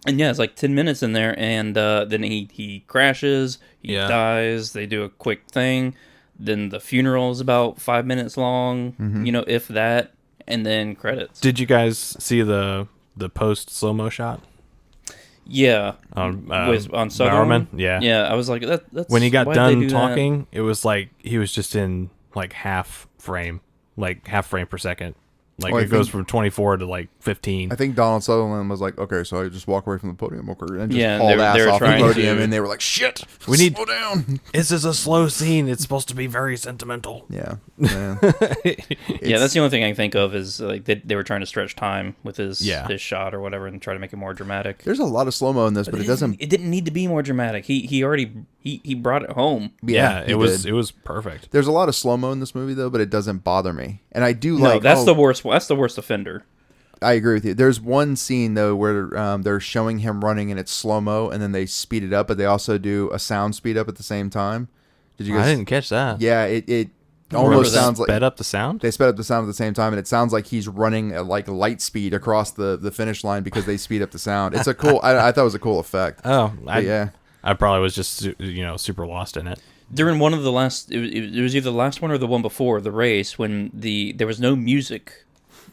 [SPEAKER 2] And yeah, it's like 10 minutes in there, and then he crashes, he
[SPEAKER 3] Yeah.
[SPEAKER 2] dies, they do a quick thing, then the funeral is about 5 minutes long, if that, and then credits.
[SPEAKER 3] Did you guys see the post slow-mo shot
[SPEAKER 2] Yeah.
[SPEAKER 3] on
[SPEAKER 2] On Sutherland?
[SPEAKER 3] Bowerman? Yeah.
[SPEAKER 2] Yeah, I was like, that's...
[SPEAKER 3] When he got
[SPEAKER 2] why'd they
[SPEAKER 3] done
[SPEAKER 2] do that?
[SPEAKER 3] talking, it was like he was just in like half frame per second. Like
[SPEAKER 1] Well, I
[SPEAKER 3] it goes
[SPEAKER 1] think-
[SPEAKER 3] from 24 to like 15.
[SPEAKER 1] I think Donald Sutherland was like, okay, so I just walk away from the podium, okay, and just
[SPEAKER 2] Yeah,
[SPEAKER 1] hauled
[SPEAKER 2] they
[SPEAKER 1] ass
[SPEAKER 2] were
[SPEAKER 1] off the
[SPEAKER 2] trying
[SPEAKER 1] podium,
[SPEAKER 2] to-
[SPEAKER 1] and they were like, shit,
[SPEAKER 3] We need-
[SPEAKER 1] slow down.
[SPEAKER 3] This is a slow scene. It's supposed to be very sentimental.
[SPEAKER 1] Yeah. Yeah.
[SPEAKER 2] Yeah, that's the only thing I can think of is like they were trying to stretch time with his shot or whatever and try to make it more dramatic.
[SPEAKER 1] There's a lot of slow mo in this, but it doesn't.
[SPEAKER 2] It didn't need to be more dramatic. He already brought it home.
[SPEAKER 3] Yeah,
[SPEAKER 1] he
[SPEAKER 3] it was
[SPEAKER 1] did.
[SPEAKER 3] it was perfect.
[SPEAKER 1] There's a lot of slow mo in this movie though, but it doesn't bother me, and I do
[SPEAKER 2] No,
[SPEAKER 1] like.
[SPEAKER 2] that's the worst. That's the worst offender.
[SPEAKER 1] I agree with you. There's one scene though where they're showing him running and it's slow mo, and then they speed it up, but they also do a sound speed up at the same time. Did you guys?
[SPEAKER 3] I didn't catch that.
[SPEAKER 1] Yeah, it
[SPEAKER 2] Remember
[SPEAKER 1] almost
[SPEAKER 2] that?
[SPEAKER 1] sounds like
[SPEAKER 3] Sped up the sound.
[SPEAKER 1] they sped up the sound at the same time, and it sounds like he's running at like light speed across the finish line because they speed up the sound. It's a cool. I thought it was a cool effect.
[SPEAKER 3] Oh,
[SPEAKER 1] Yeah.
[SPEAKER 3] I probably was just super lost in it.
[SPEAKER 2] During one of the last, it was either the last one or the one before the race when there was no music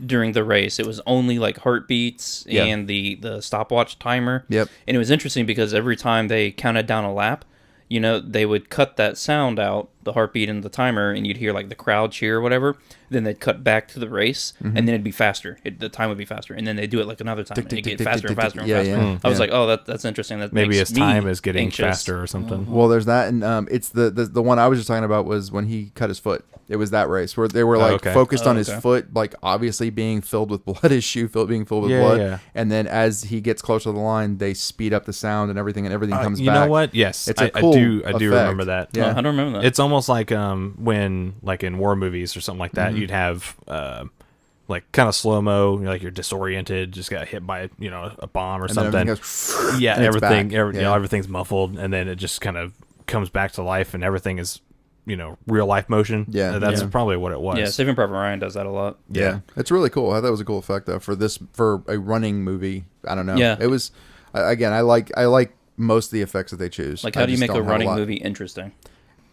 [SPEAKER 2] during the race. It was only like heartbeats
[SPEAKER 1] Yeah.
[SPEAKER 2] and the stopwatch timer.
[SPEAKER 1] Yep.
[SPEAKER 2] And it was interesting because every time they counted down a lap, they would cut that sound out, the heartbeat and the timer, and you'd hear like the crowd cheer or whatever. Then they'd cut back to the race, and then it'd be faster. The time would be faster, and then they'd do it like another time,
[SPEAKER 1] Tick,
[SPEAKER 2] and
[SPEAKER 1] tick,
[SPEAKER 2] it'd get
[SPEAKER 1] tick,
[SPEAKER 2] faster
[SPEAKER 1] tick,
[SPEAKER 2] and
[SPEAKER 1] tick,
[SPEAKER 2] faster and
[SPEAKER 1] yeah,
[SPEAKER 2] faster.
[SPEAKER 1] yeah.
[SPEAKER 2] I was
[SPEAKER 1] Yeah.
[SPEAKER 2] like, oh, that's interesting. That
[SPEAKER 3] Maybe
[SPEAKER 2] makes
[SPEAKER 3] his time
[SPEAKER 2] me
[SPEAKER 3] is getting
[SPEAKER 2] anxious.
[SPEAKER 3] faster or something.
[SPEAKER 1] Well, there's that, and it's the one I was just talking about was when he cut his foot. It was that race where they were like
[SPEAKER 3] okay.
[SPEAKER 1] focused on his
[SPEAKER 2] okay.
[SPEAKER 1] foot, like obviously being filled with blood, his shoe being filled with
[SPEAKER 3] Yeah,
[SPEAKER 1] blood,
[SPEAKER 3] yeah.
[SPEAKER 1] and then as he gets closer to the line, they speed up the sound and everything comes
[SPEAKER 3] You
[SPEAKER 1] back.
[SPEAKER 3] know what? Yes,
[SPEAKER 1] It's a
[SPEAKER 3] I
[SPEAKER 1] cool
[SPEAKER 3] do
[SPEAKER 1] effect.
[SPEAKER 3] remember that.
[SPEAKER 1] Yeah.
[SPEAKER 2] Oh, I don't remember that.
[SPEAKER 3] It's almost like when like in war movies or something like that, you'd have like kind of slow mo, like you're disoriented, just got hit by a bomb or
[SPEAKER 1] And then
[SPEAKER 3] something.
[SPEAKER 1] everything goes,
[SPEAKER 3] Yeah,
[SPEAKER 1] and it's
[SPEAKER 3] everything
[SPEAKER 1] back. Yeah.
[SPEAKER 3] everything's muffled, and then it just kind of comes back to life, and everything is real life motion.
[SPEAKER 1] Yeah.
[SPEAKER 3] That's probably what it was.
[SPEAKER 2] Yeah, Saving Private Ryan does that a lot.
[SPEAKER 1] Yeah. It's really cool. I thought it was a cool effect though for a running movie. I don't know.
[SPEAKER 2] Yeah.
[SPEAKER 1] It was again. I like most of the effects that they choose.
[SPEAKER 2] Like,
[SPEAKER 1] I
[SPEAKER 2] how do you
[SPEAKER 1] just
[SPEAKER 2] make a
[SPEAKER 1] don't have
[SPEAKER 2] running
[SPEAKER 1] lot.
[SPEAKER 2] movie interesting?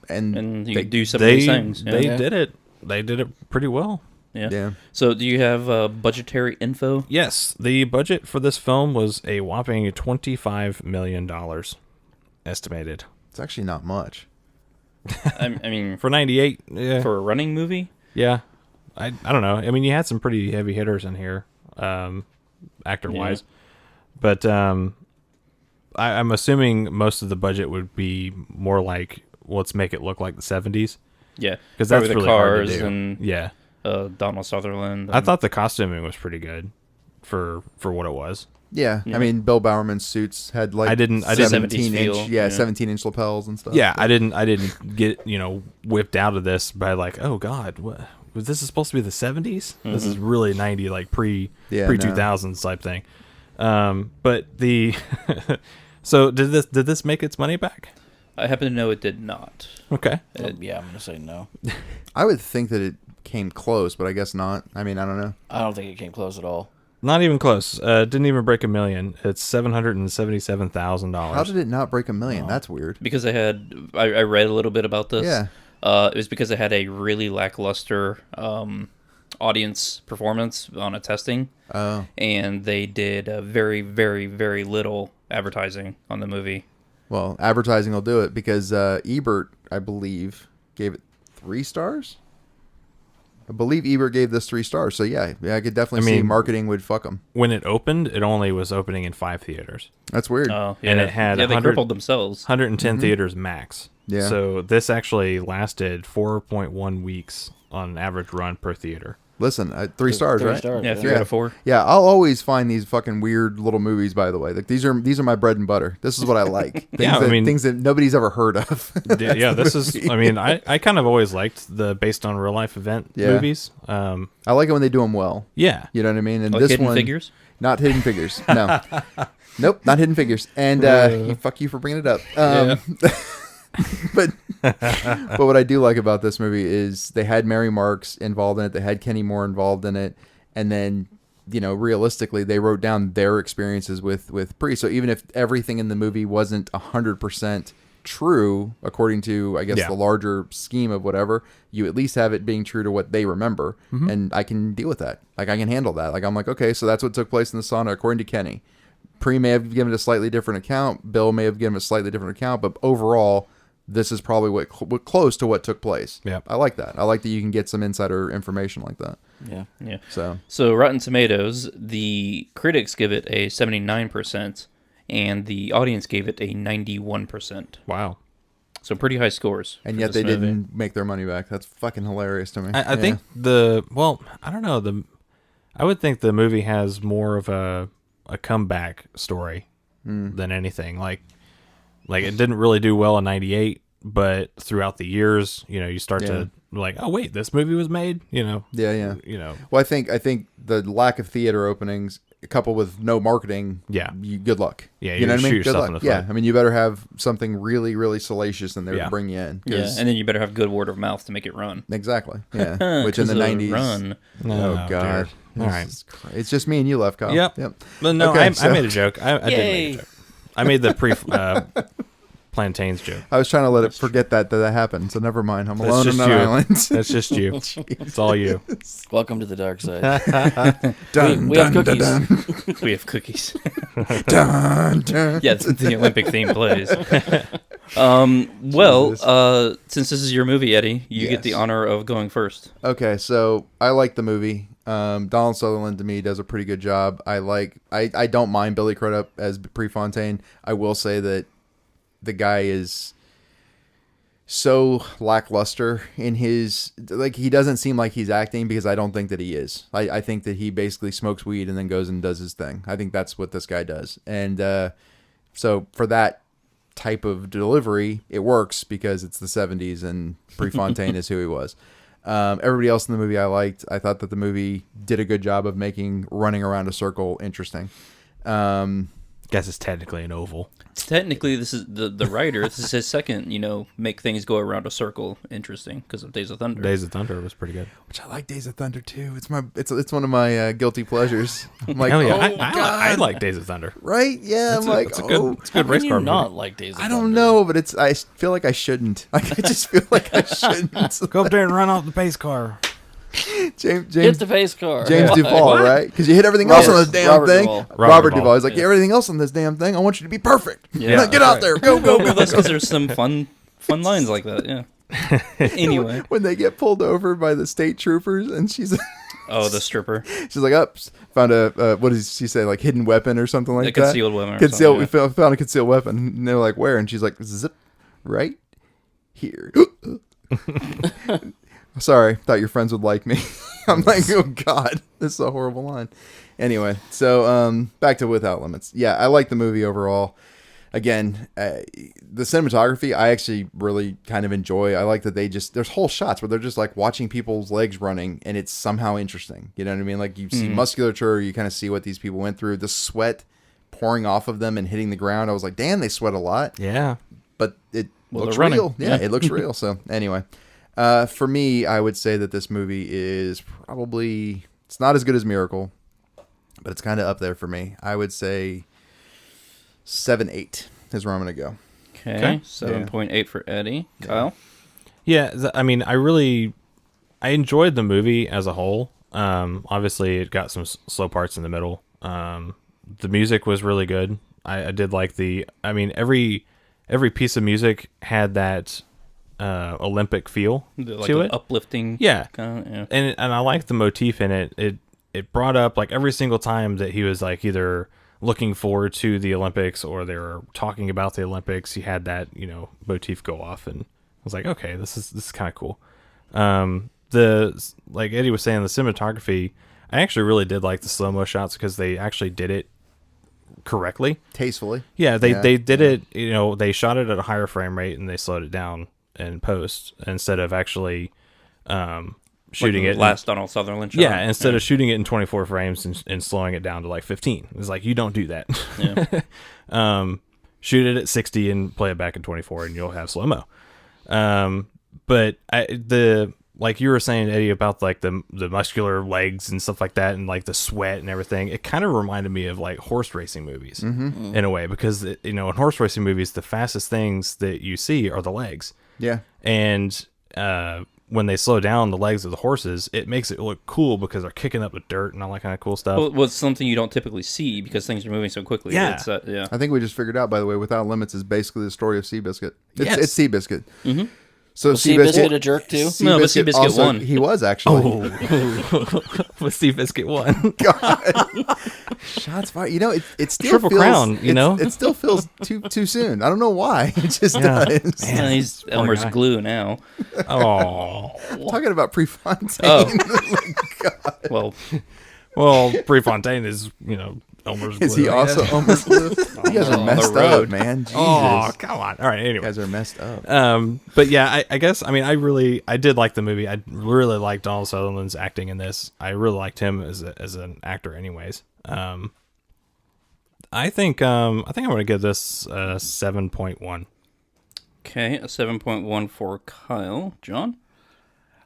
[SPEAKER 1] And
[SPEAKER 2] you do some of these things.
[SPEAKER 3] They
[SPEAKER 2] Yeah.
[SPEAKER 3] did it. They did it pretty well.
[SPEAKER 2] Yeah.
[SPEAKER 1] Yeah.
[SPEAKER 2] So, do you have budgetary info?
[SPEAKER 3] Yes, the budget for this film was a whopping $25 million estimated.
[SPEAKER 1] It's actually not much.
[SPEAKER 2] I mean,
[SPEAKER 3] For 98, yeah.
[SPEAKER 2] for a running movie?
[SPEAKER 3] Yeah. I don't know. I mean, you had some pretty heavy hitters in here, actor-wise. But I'm assuming most of the budget would be more like, let's make it look like the 70s.
[SPEAKER 2] Yeah.
[SPEAKER 3] Because that's
[SPEAKER 2] Probably
[SPEAKER 3] really
[SPEAKER 2] the
[SPEAKER 3] hard to
[SPEAKER 2] cars
[SPEAKER 3] do.
[SPEAKER 2] and
[SPEAKER 3] Yeah.
[SPEAKER 2] Donald Sutherland.
[SPEAKER 3] I thought the costuming was pretty good for what it was.
[SPEAKER 1] Yeah.
[SPEAKER 2] Yeah.
[SPEAKER 1] I mean, Bill Bowerman's suits had like
[SPEAKER 3] I didn't
[SPEAKER 2] 70s
[SPEAKER 1] 17 inch,
[SPEAKER 2] feel,
[SPEAKER 1] yeah,
[SPEAKER 2] yeah.
[SPEAKER 1] 17-inch lapels and stuff.
[SPEAKER 3] Yeah, I didn't get, whipped out of this by like, oh God, what was this supposed to be the 70s? This is really 90, like pre 2000s type thing. But the so did this make its money back?
[SPEAKER 2] I happen to know it did not.
[SPEAKER 3] Okay.
[SPEAKER 4] Yeah, I'm gonna say no.
[SPEAKER 1] I would think that it came close, but I guess not. I mean, I don't know.
[SPEAKER 4] I don't think it came close at all.
[SPEAKER 3] Not even close. Didn't even break $1 million. It's $777,000.
[SPEAKER 1] How did it not break $1 million? That's weird.
[SPEAKER 2] Because I read a little bit about this.
[SPEAKER 1] Yeah.
[SPEAKER 2] It was because it had a really lackluster audience performance on a testing.
[SPEAKER 1] Oh.
[SPEAKER 2] And they did very, very, very little advertising on the movie.
[SPEAKER 1] Well, advertising will do it because Ebert, I believe, gave it 3 stars. I believe Ebert gave this 3 stars. So yeah, I could definitely see marketing would fuck them.
[SPEAKER 3] When it opened, it only was opening in 5 theaters.
[SPEAKER 1] That's weird.
[SPEAKER 2] Oh, yeah.
[SPEAKER 3] And it had
[SPEAKER 2] they
[SPEAKER 3] 100
[SPEAKER 2] crippled themselves.
[SPEAKER 3] 110 theaters max.
[SPEAKER 1] Yeah.
[SPEAKER 3] So this actually lasted 4.1 weeks on an average run per theater.
[SPEAKER 1] Listen, 3 stars,
[SPEAKER 4] 3
[SPEAKER 1] right?
[SPEAKER 4] stars,
[SPEAKER 2] Yeah, 3
[SPEAKER 1] Yeah.
[SPEAKER 2] out of 4.
[SPEAKER 1] Yeah, I'll always find these fucking weird little movies. By the way, like these are my bread and butter. This is what I like. Things that nobody's ever heard of.
[SPEAKER 3] Yeah, this is. I mean, I kind of always liked the based on real life event movies.
[SPEAKER 1] I like it when they do them well.
[SPEAKER 3] Yeah,
[SPEAKER 1] You know what I mean? And
[SPEAKER 2] Like
[SPEAKER 1] this
[SPEAKER 2] Hidden
[SPEAKER 1] one,
[SPEAKER 2] Figures?
[SPEAKER 1] not Hidden Figures. No, nope, not Hidden Figures. And fuck you for bringing it up. But what I do like about this movie is they had Mary Marks involved in it. They had Kenny Moore involved in it, and then realistically, they wrote down their experiences with Pre. So even if everything in the movie wasn't 100% true, according to I guess the larger scheme of whatever, you at least have it being true to what they remember, and I can deal with that. Like I can handle that. Like I'm like, okay, so that's what took place in the sauna according to Kenny. Pre may have given a slightly different account. Bill may have given a slightly different account, but overall, this is probably what close to what took place.
[SPEAKER 3] Yeah,
[SPEAKER 1] I like that. I like that you can get some insider information like that.
[SPEAKER 2] Yeah.
[SPEAKER 1] So
[SPEAKER 2] Rotten Tomatoes, the critics give it a 79%, and the audience gave it a 91%.
[SPEAKER 3] wow.
[SPEAKER 2] So pretty high scores.
[SPEAKER 1] and
[SPEAKER 2] for
[SPEAKER 1] yet
[SPEAKER 2] this
[SPEAKER 1] they
[SPEAKER 2] movie.
[SPEAKER 1] didn't make their money back. That's fucking hilarious to me.
[SPEAKER 3] I think I don't know, I would think the movie has more of a comeback story than anything. Like it didn't really do well in 98, but throughout the years, you start to like, oh wait, this movie was made,
[SPEAKER 1] Yeah.
[SPEAKER 3] Well,
[SPEAKER 1] I think the lack of theater openings, coupled with no marketing, good luck.
[SPEAKER 3] Yeah,
[SPEAKER 1] you know what I mean.
[SPEAKER 3] shoot
[SPEAKER 1] Good
[SPEAKER 3] yourself
[SPEAKER 1] luck.
[SPEAKER 3] in the foot.
[SPEAKER 1] Yeah, I mean, you better have something really, really salacious in there to bring you in.
[SPEAKER 2] Yeah, and then you better have good word of mouth to make it run.
[SPEAKER 1] Exactly. Yeah, which in the 90s.
[SPEAKER 2] Run.
[SPEAKER 1] Oh God.
[SPEAKER 3] All right.
[SPEAKER 1] It's just me and you left, Kyle.
[SPEAKER 3] Yep. But no,
[SPEAKER 1] Okay,
[SPEAKER 3] I made a joke. I did make a joke. I made the plantains joke.
[SPEAKER 1] I was trying to let it forget that happened, so never mind. I'm alone on
[SPEAKER 3] just
[SPEAKER 1] an
[SPEAKER 3] you.
[SPEAKER 1] island.
[SPEAKER 3] That's just you. It's all you.
[SPEAKER 4] Welcome to the dark side.
[SPEAKER 1] Dun,
[SPEAKER 4] we have
[SPEAKER 1] dun,
[SPEAKER 4] cookies.
[SPEAKER 1] dun, dun,
[SPEAKER 2] We have cookies.
[SPEAKER 1] dun, dun.
[SPEAKER 2] Yeah, it's the Olympic theme plays. Since this is your movie, Eddie, you get the
[SPEAKER 1] Yes.
[SPEAKER 2] honor of going first.
[SPEAKER 1] Okay, so I like the movie. Donald Sutherland to me does a pretty good job. I don't mind Billy Crudup as Prefontaine. I will say that the guy is so lackluster in his, like, he doesn't seem like he's acting, because I don't think that he is. I think that he basically smokes weed and then goes and does his thing. I think that's what this guy does. And so for that type of delivery, it works because it's the 70s and Prefontaine is who he was. Everybody else in the movie I liked. I thought that the movie did a good job of making running around a circle interesting.
[SPEAKER 3] Can Guess it's technically an oval.
[SPEAKER 2] Technically, this is the writer. This is his second, make things go around a circle interesting because of Days of Thunder.
[SPEAKER 3] Days of Thunder was pretty good.
[SPEAKER 1] Which I like Days of Thunder too. It's one of my guilty pleasures. I'm like,
[SPEAKER 3] Hell yeah,
[SPEAKER 1] I
[SPEAKER 3] I like Days of Thunder.
[SPEAKER 1] right? Yeah, I'm like,
[SPEAKER 3] It's a good
[SPEAKER 4] How
[SPEAKER 3] race
[SPEAKER 4] can
[SPEAKER 3] car
[SPEAKER 4] you
[SPEAKER 3] movie.
[SPEAKER 4] not like Days of
[SPEAKER 1] I
[SPEAKER 4] Thunder?
[SPEAKER 1] don't know, but I feel like I shouldn't. Like I just feel like I shouldn't.
[SPEAKER 3] Go up there and run off the pace car.
[SPEAKER 1] James
[SPEAKER 4] Hit the face car.
[SPEAKER 1] James
[SPEAKER 4] What?
[SPEAKER 1] Duvall, right? Because you hit everything else on this damn
[SPEAKER 4] Robert
[SPEAKER 1] thing.
[SPEAKER 4] Duvall.
[SPEAKER 1] Robert
[SPEAKER 3] Duvall.
[SPEAKER 1] Duvall. He's like, everything else on this damn thing, I want you to be perfect.
[SPEAKER 2] Yeah,
[SPEAKER 1] Get out there. Go, go,
[SPEAKER 2] Well,
[SPEAKER 1] go.
[SPEAKER 2] that's because there's some fun lines like that. Yeah. Anyway,
[SPEAKER 1] When they get pulled over by the state troopers, and she's
[SPEAKER 2] oh, the stripper,
[SPEAKER 1] like, ups, found a what does she say, like hidden weapon or something like
[SPEAKER 2] a
[SPEAKER 1] that?
[SPEAKER 2] concealed weapon. Or
[SPEAKER 1] Concealed.
[SPEAKER 2] something,
[SPEAKER 1] We found a concealed weapon. And they're like, where? And she's like, zip, right here. Sorry, thought your friends would like me. I'm like, oh god, this is a horrible line. Anyway, so back to Without Limits. Yeah, I like the movie overall. Again, the cinematography I actually really kind of enjoy. I like that there's whole shots where they're just like watching people's legs running, and it's somehow interesting. You know what I mean? Like you see musculature, you kind of see what these people went through. The sweat pouring off of them and hitting the ground. I was like, damn, they sweat a lot.
[SPEAKER 3] Yeah.
[SPEAKER 1] But it looks
[SPEAKER 2] they're running.
[SPEAKER 1] real. Yeah, it looks real. So anyway, for me, I would say that this movie is probably, it's not as good as Miracle, but it's kind of up there for me. I would say 7-8 is where I'm going to go.
[SPEAKER 2] Okay, 7.8 for Eddie. Kyle?
[SPEAKER 3] Yeah, I enjoyed the movie as a whole. Obviously, it got some slow parts in the middle. The music was really good. I did like every piece of music had that Olympic feel
[SPEAKER 2] Like
[SPEAKER 3] to
[SPEAKER 2] an
[SPEAKER 3] it.
[SPEAKER 2] uplifting.
[SPEAKER 3] Yeah,
[SPEAKER 2] Yeah.
[SPEAKER 3] and I liked the motif in it. It brought up like every single time that he was like either looking forward to the Olympics or they were talking about the Olympics. He had that motif go off, and I was like, okay, this is kind of cool. Like Eddie was saying, the cinematography, I actually really did like the slow-mo shots because they actually did it correctly.
[SPEAKER 1] Tastefully.
[SPEAKER 3] Yeah, they did it, they shot it at a higher frame rate and they slowed it down in post instead of actually shooting
[SPEAKER 2] Like
[SPEAKER 3] it.
[SPEAKER 2] last Donald Sutherland shot.
[SPEAKER 3] Yeah, instead of shooting it in 24 frames and slowing it down to like 15. It's like, you don't do that.
[SPEAKER 2] Yeah.
[SPEAKER 3] Shoot it at 60 and play it back in 24 and you'll have slow-mo. But like you were saying, Eddie, about like the muscular legs and stuff like that, and like the sweat and everything, it kind of reminded me of like horse racing movies in a way, because in horse racing movies, the fastest things that you see are the legs.
[SPEAKER 1] Yeah.
[SPEAKER 3] And when they slow down the legs of the horses, it makes it look cool because they're kicking up the dirt and all that kind of cool stuff.
[SPEAKER 2] Well, it's something you don't typically see because things are moving so quickly.
[SPEAKER 3] Yeah.
[SPEAKER 2] It's, yeah.
[SPEAKER 1] I think we just figured out, by the way, Without Limits is basically the story of Seabiscuit.
[SPEAKER 3] Yes.
[SPEAKER 1] It's Seabiscuit.
[SPEAKER 2] Mm-hmm.
[SPEAKER 1] So
[SPEAKER 4] Was Seabiscuit a jerk too?
[SPEAKER 2] No, but Seabiscuit
[SPEAKER 1] also,
[SPEAKER 2] won.
[SPEAKER 1] He was actually.
[SPEAKER 3] With Steve Biscuit won.
[SPEAKER 1] God. Shots fired. It still
[SPEAKER 3] Triple
[SPEAKER 1] feels,
[SPEAKER 3] crown,
[SPEAKER 1] It still feels too soon. I don't know why. It just does.
[SPEAKER 2] Man, he's Elmer's
[SPEAKER 3] guy.
[SPEAKER 2] glue now.
[SPEAKER 3] Oh.
[SPEAKER 1] Talking about Prefontaine.
[SPEAKER 2] Oh. Well,
[SPEAKER 3] Prefontaine is, Elmer's glue.
[SPEAKER 1] Is he also Elmer's glue? You guys are
[SPEAKER 2] on
[SPEAKER 1] messed
[SPEAKER 2] the
[SPEAKER 1] up,
[SPEAKER 2] road.
[SPEAKER 1] man. Jesus.
[SPEAKER 3] Oh, come on. All right,
[SPEAKER 1] You
[SPEAKER 3] anyway.
[SPEAKER 1] guys are messed up.
[SPEAKER 3] But yeah, I guess, I did like the movie. I really liked Donald Sutherland's acting in this. I really liked him as an actor anyways. I think I'm going to give this 7.1.
[SPEAKER 2] okay, a 7.1 for Kyle. John?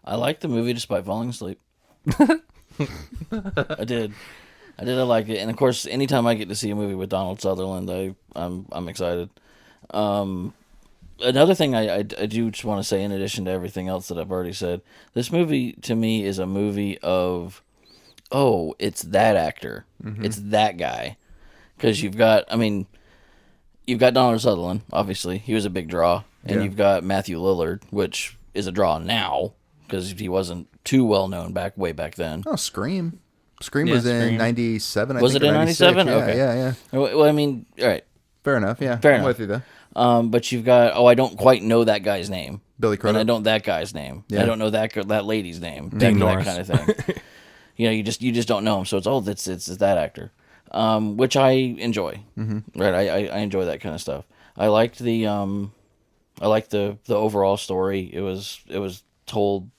[SPEAKER 4] I liked the movie despite falling asleep. I did. I like it, and of course, anytime I get to see a movie with Donald Sutherland, I'm excited. Another thing I do just want to say, in addition to everything else that I've already said, this movie to me is a movie of, oh, it's that actor, it's that guy, because you've got Donald Sutherland, obviously he was a big draw, and you've got Matthew Lillard, which is a draw now because he wasn't too well known way back then.
[SPEAKER 1] Oh, Scream. Scream
[SPEAKER 2] Yeah,
[SPEAKER 1] was in
[SPEAKER 2] Scream.
[SPEAKER 1] 97, I
[SPEAKER 4] Was
[SPEAKER 1] think.
[SPEAKER 4] it in
[SPEAKER 1] or 96.
[SPEAKER 4] 97?
[SPEAKER 1] Yeah,
[SPEAKER 4] Okay.
[SPEAKER 1] yeah.
[SPEAKER 4] Well, all right.
[SPEAKER 1] Fair enough, yeah.
[SPEAKER 4] Fair
[SPEAKER 1] I'm
[SPEAKER 4] enough.
[SPEAKER 1] with you, though.
[SPEAKER 4] But you've got, I don't quite know that guy's name.
[SPEAKER 1] Billy
[SPEAKER 4] And I
[SPEAKER 1] Crudup.
[SPEAKER 4] don't that guy's name.
[SPEAKER 1] Yeah.
[SPEAKER 4] I don't know that lady's name.
[SPEAKER 3] Dean
[SPEAKER 4] that
[SPEAKER 3] Norris.
[SPEAKER 4] kind of thing. You just don't know him. So it's that actor, which I enjoy. Mm-hmm. Right, I enjoy that kind of stuff. I liked the overall story. It was told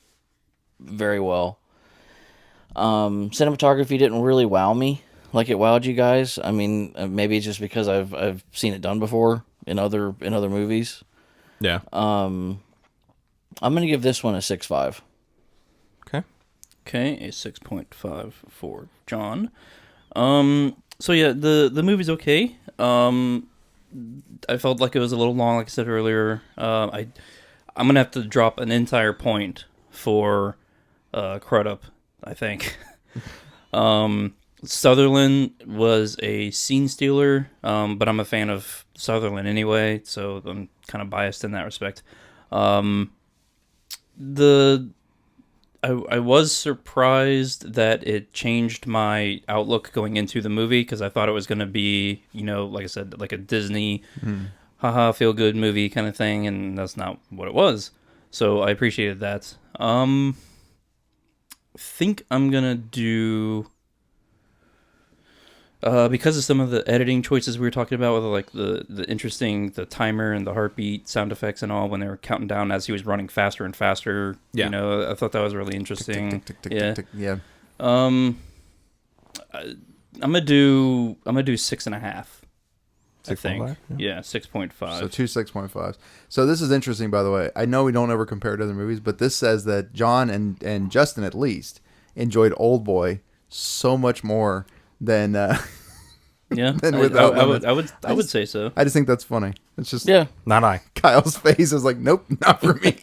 [SPEAKER 4] very well. Cinematography didn't really wow me. like it wowed you guys. I mean, maybe it's just because I've seen it done before in other movies.
[SPEAKER 3] Yeah.
[SPEAKER 4] I'm gonna give this one a 6.5.
[SPEAKER 3] Okay.
[SPEAKER 2] Okay, a 6.5 for John. So yeah, the movie's okay. I felt like it was a little long, like I said earlier. I'm gonna have to drop an entire point for Crudup, I think. Sutherland was a scene stealer, but I'm a fan of Sutherland anyway, so I'm kind of biased in that respect. I was surprised that it changed my outlook going into the movie, because I thought it was going to be, like I said, like a Disney haha feel good movie kind of thing, and that's not what it was. So I appreciated that. Think I'm gonna do because of some of the editing choices we were talking about, with like the interesting the timer and the heartbeat sound effects and all when they were counting down as he was running faster and faster.
[SPEAKER 3] Yeah.
[SPEAKER 2] I thought that was really interesting.
[SPEAKER 1] Yeah.
[SPEAKER 2] I'm gonna do 6.5. I think.
[SPEAKER 3] 6.5?
[SPEAKER 2] Yeah, 6.5.
[SPEAKER 1] So 2 6.5s. So this is interesting, by the way. I know we don't ever compare to other movies, but this says that John and Justin, at least, enjoyed Old Boy so much more than
[SPEAKER 2] Yeah,
[SPEAKER 1] than Without Limits.
[SPEAKER 2] I would say so.
[SPEAKER 1] I just think that's funny. It's just
[SPEAKER 3] Not I.
[SPEAKER 1] Kyle's face is like, nope, not for me.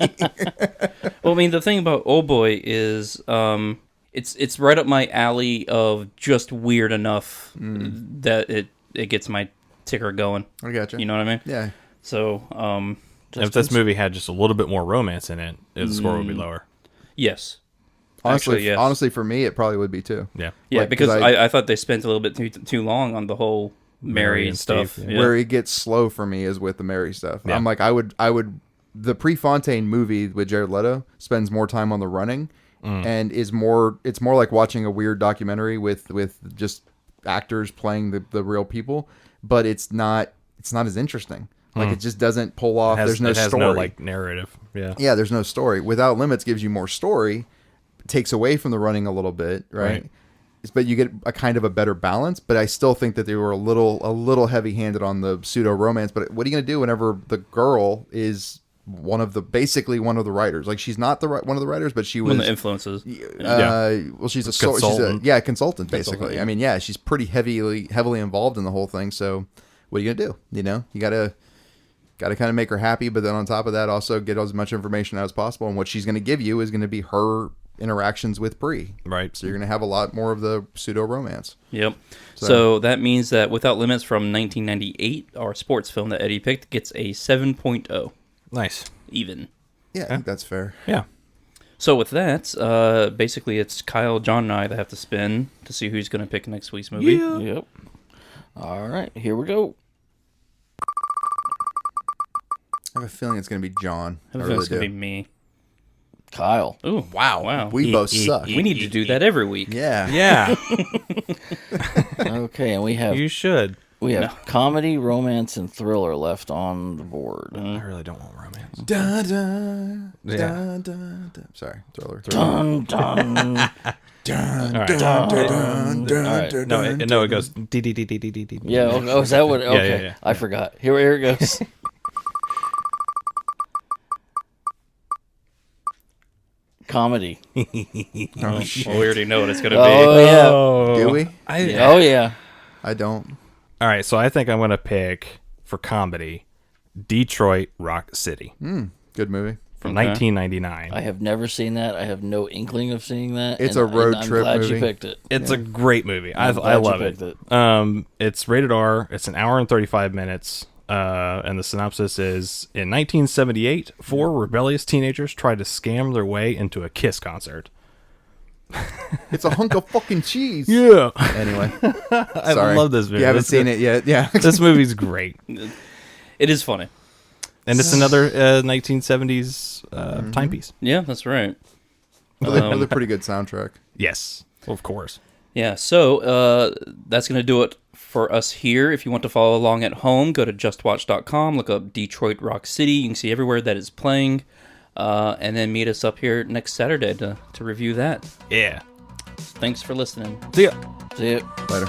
[SPEAKER 2] Well, I mean, the thing about Old Boy is, it's right up my alley of just weird enough that it gets my ticker going.
[SPEAKER 1] I gotcha.
[SPEAKER 2] You know what I mean?
[SPEAKER 1] Yeah.
[SPEAKER 2] So,
[SPEAKER 3] If this movie had just a little bit more romance in it, the score would be lower.
[SPEAKER 2] yes.
[SPEAKER 1] Honestly,
[SPEAKER 2] Actually, yes.
[SPEAKER 1] honestly, for me, it probably would be too.
[SPEAKER 3] Yeah.
[SPEAKER 2] Yeah,
[SPEAKER 1] Like,
[SPEAKER 2] because
[SPEAKER 1] 'cause
[SPEAKER 2] I thought they spent a little bit too long on the whole Mary and stuff.
[SPEAKER 3] Steve,
[SPEAKER 2] Yeah.
[SPEAKER 1] Where it gets slow for me is with the Mary stuff.
[SPEAKER 3] Yeah.
[SPEAKER 1] I'm like, I would. The Prefontaine movie with Jared Leto spends more time on the running, and is more. It's more like watching a weird documentary with just actors playing the real people, but it's not as interesting. Like it just doesn't pull off. There's no
[SPEAKER 3] it has
[SPEAKER 1] story.
[SPEAKER 3] no like narrative. Yeah.
[SPEAKER 1] Yeah, there's no story. Without Limits gives you more story, takes away from the running a little bit, right? But you get a kind of a better balance. But I still think that they were a little heavy-handed on the pseudo romance. But what are you gonna do whenever the girl is basically one of the writers? Like, she's not one of the writers, but she was
[SPEAKER 2] One of the influences.
[SPEAKER 1] well, she's a
[SPEAKER 3] Consultant.
[SPEAKER 1] consultant basically.
[SPEAKER 2] Yeah.
[SPEAKER 1] I mean, yeah, she's pretty heavily involved in the whole thing. So what are you gonna do? You gotta kind of make her happy, but then on top of that, also get as much information out as possible. And what she's gonna give you is gonna be her interactions with Bree.
[SPEAKER 3] Right.
[SPEAKER 1] So you're gonna have a lot more of the pseudo romance.
[SPEAKER 2] Yep. So that means that Without Limits from 1998, our sports film that Eddie picked, gets a 7.0.
[SPEAKER 3] Nice.
[SPEAKER 2] Even.
[SPEAKER 1] Yeah, I think that's fair.
[SPEAKER 3] Yeah.
[SPEAKER 2] So with that, basically it's Kyle, John, and I that have to spin to see who's going to pick next week's movie.
[SPEAKER 3] Yeah.
[SPEAKER 4] Yep. All right, here we go.
[SPEAKER 1] I have a feeling it's gonna be John.
[SPEAKER 2] I have a
[SPEAKER 1] I
[SPEAKER 2] feeling
[SPEAKER 1] really
[SPEAKER 2] it's going to
[SPEAKER 1] do.
[SPEAKER 2] be me.
[SPEAKER 4] Kyle.
[SPEAKER 2] Ooh, wow.
[SPEAKER 1] We both suck.
[SPEAKER 2] We need to do that every week.
[SPEAKER 1] Yeah.
[SPEAKER 3] Yeah.
[SPEAKER 4] Okay, and we have
[SPEAKER 3] You should.
[SPEAKER 4] comedy, romance, and thriller left on the board.
[SPEAKER 3] I really don't want romance.
[SPEAKER 1] Dun, dun,
[SPEAKER 3] Yeah.
[SPEAKER 1] dun, dun, dun. Sorry, thriller.
[SPEAKER 4] Dun, dun.
[SPEAKER 1] Dun,
[SPEAKER 3] All right.
[SPEAKER 1] dun, dun, dun,
[SPEAKER 4] All right.
[SPEAKER 1] dun,
[SPEAKER 3] No,
[SPEAKER 1] dun,
[SPEAKER 3] it goes D D D D D D D.
[SPEAKER 4] Yeah, oh, is that what? Okay,
[SPEAKER 3] yeah.
[SPEAKER 4] I forgot. Here it goes. Comedy.
[SPEAKER 1] Oh, shit.
[SPEAKER 2] Well, we already know what it's going to
[SPEAKER 4] Oh,
[SPEAKER 2] be.
[SPEAKER 4] yeah.
[SPEAKER 1] Do we?
[SPEAKER 4] Oh, yeah.
[SPEAKER 1] I don't.
[SPEAKER 3] All right, so I think I'm going to pick for comedy Detroit Rock City
[SPEAKER 1] Good movie.
[SPEAKER 3] from
[SPEAKER 2] Okay.
[SPEAKER 3] 1999.
[SPEAKER 4] I have never seen that. I have no inkling of seeing that.
[SPEAKER 1] It's a road
[SPEAKER 4] I'm
[SPEAKER 1] trip
[SPEAKER 4] glad
[SPEAKER 1] movie.
[SPEAKER 4] you picked it.
[SPEAKER 3] It's a great movie. I
[SPEAKER 4] I'm glad you
[SPEAKER 3] love it.
[SPEAKER 4] picked
[SPEAKER 3] It's rated R. It's an hour and 35 minutes. And the synopsis is: in 1978, 4 rebellious teenagers tried to scam their way into a Kiss concert.
[SPEAKER 1] It's a hunk of fucking cheese.
[SPEAKER 3] Yeah,
[SPEAKER 1] Anyway,
[SPEAKER 3] I
[SPEAKER 1] sorry.
[SPEAKER 3] love this movie.
[SPEAKER 1] If you haven't seen it yet, yeah.
[SPEAKER 3] This movie's great,
[SPEAKER 2] It is funny.
[SPEAKER 3] and it's another 1970s timepiece.
[SPEAKER 2] Yeah, that's right.
[SPEAKER 1] With a pretty good soundtrack.
[SPEAKER 3] Yes, of course.
[SPEAKER 2] Yeah, so that's going to do it for us here. If you want to follow along at home, go to justwatch.com, look up Detroit Rock City. You can see everywhere that is playing, and then meet us up here next Saturday to review that.
[SPEAKER 3] Yeah.
[SPEAKER 2] Thanks for listening.
[SPEAKER 3] See ya.
[SPEAKER 4] See it.
[SPEAKER 1] Later.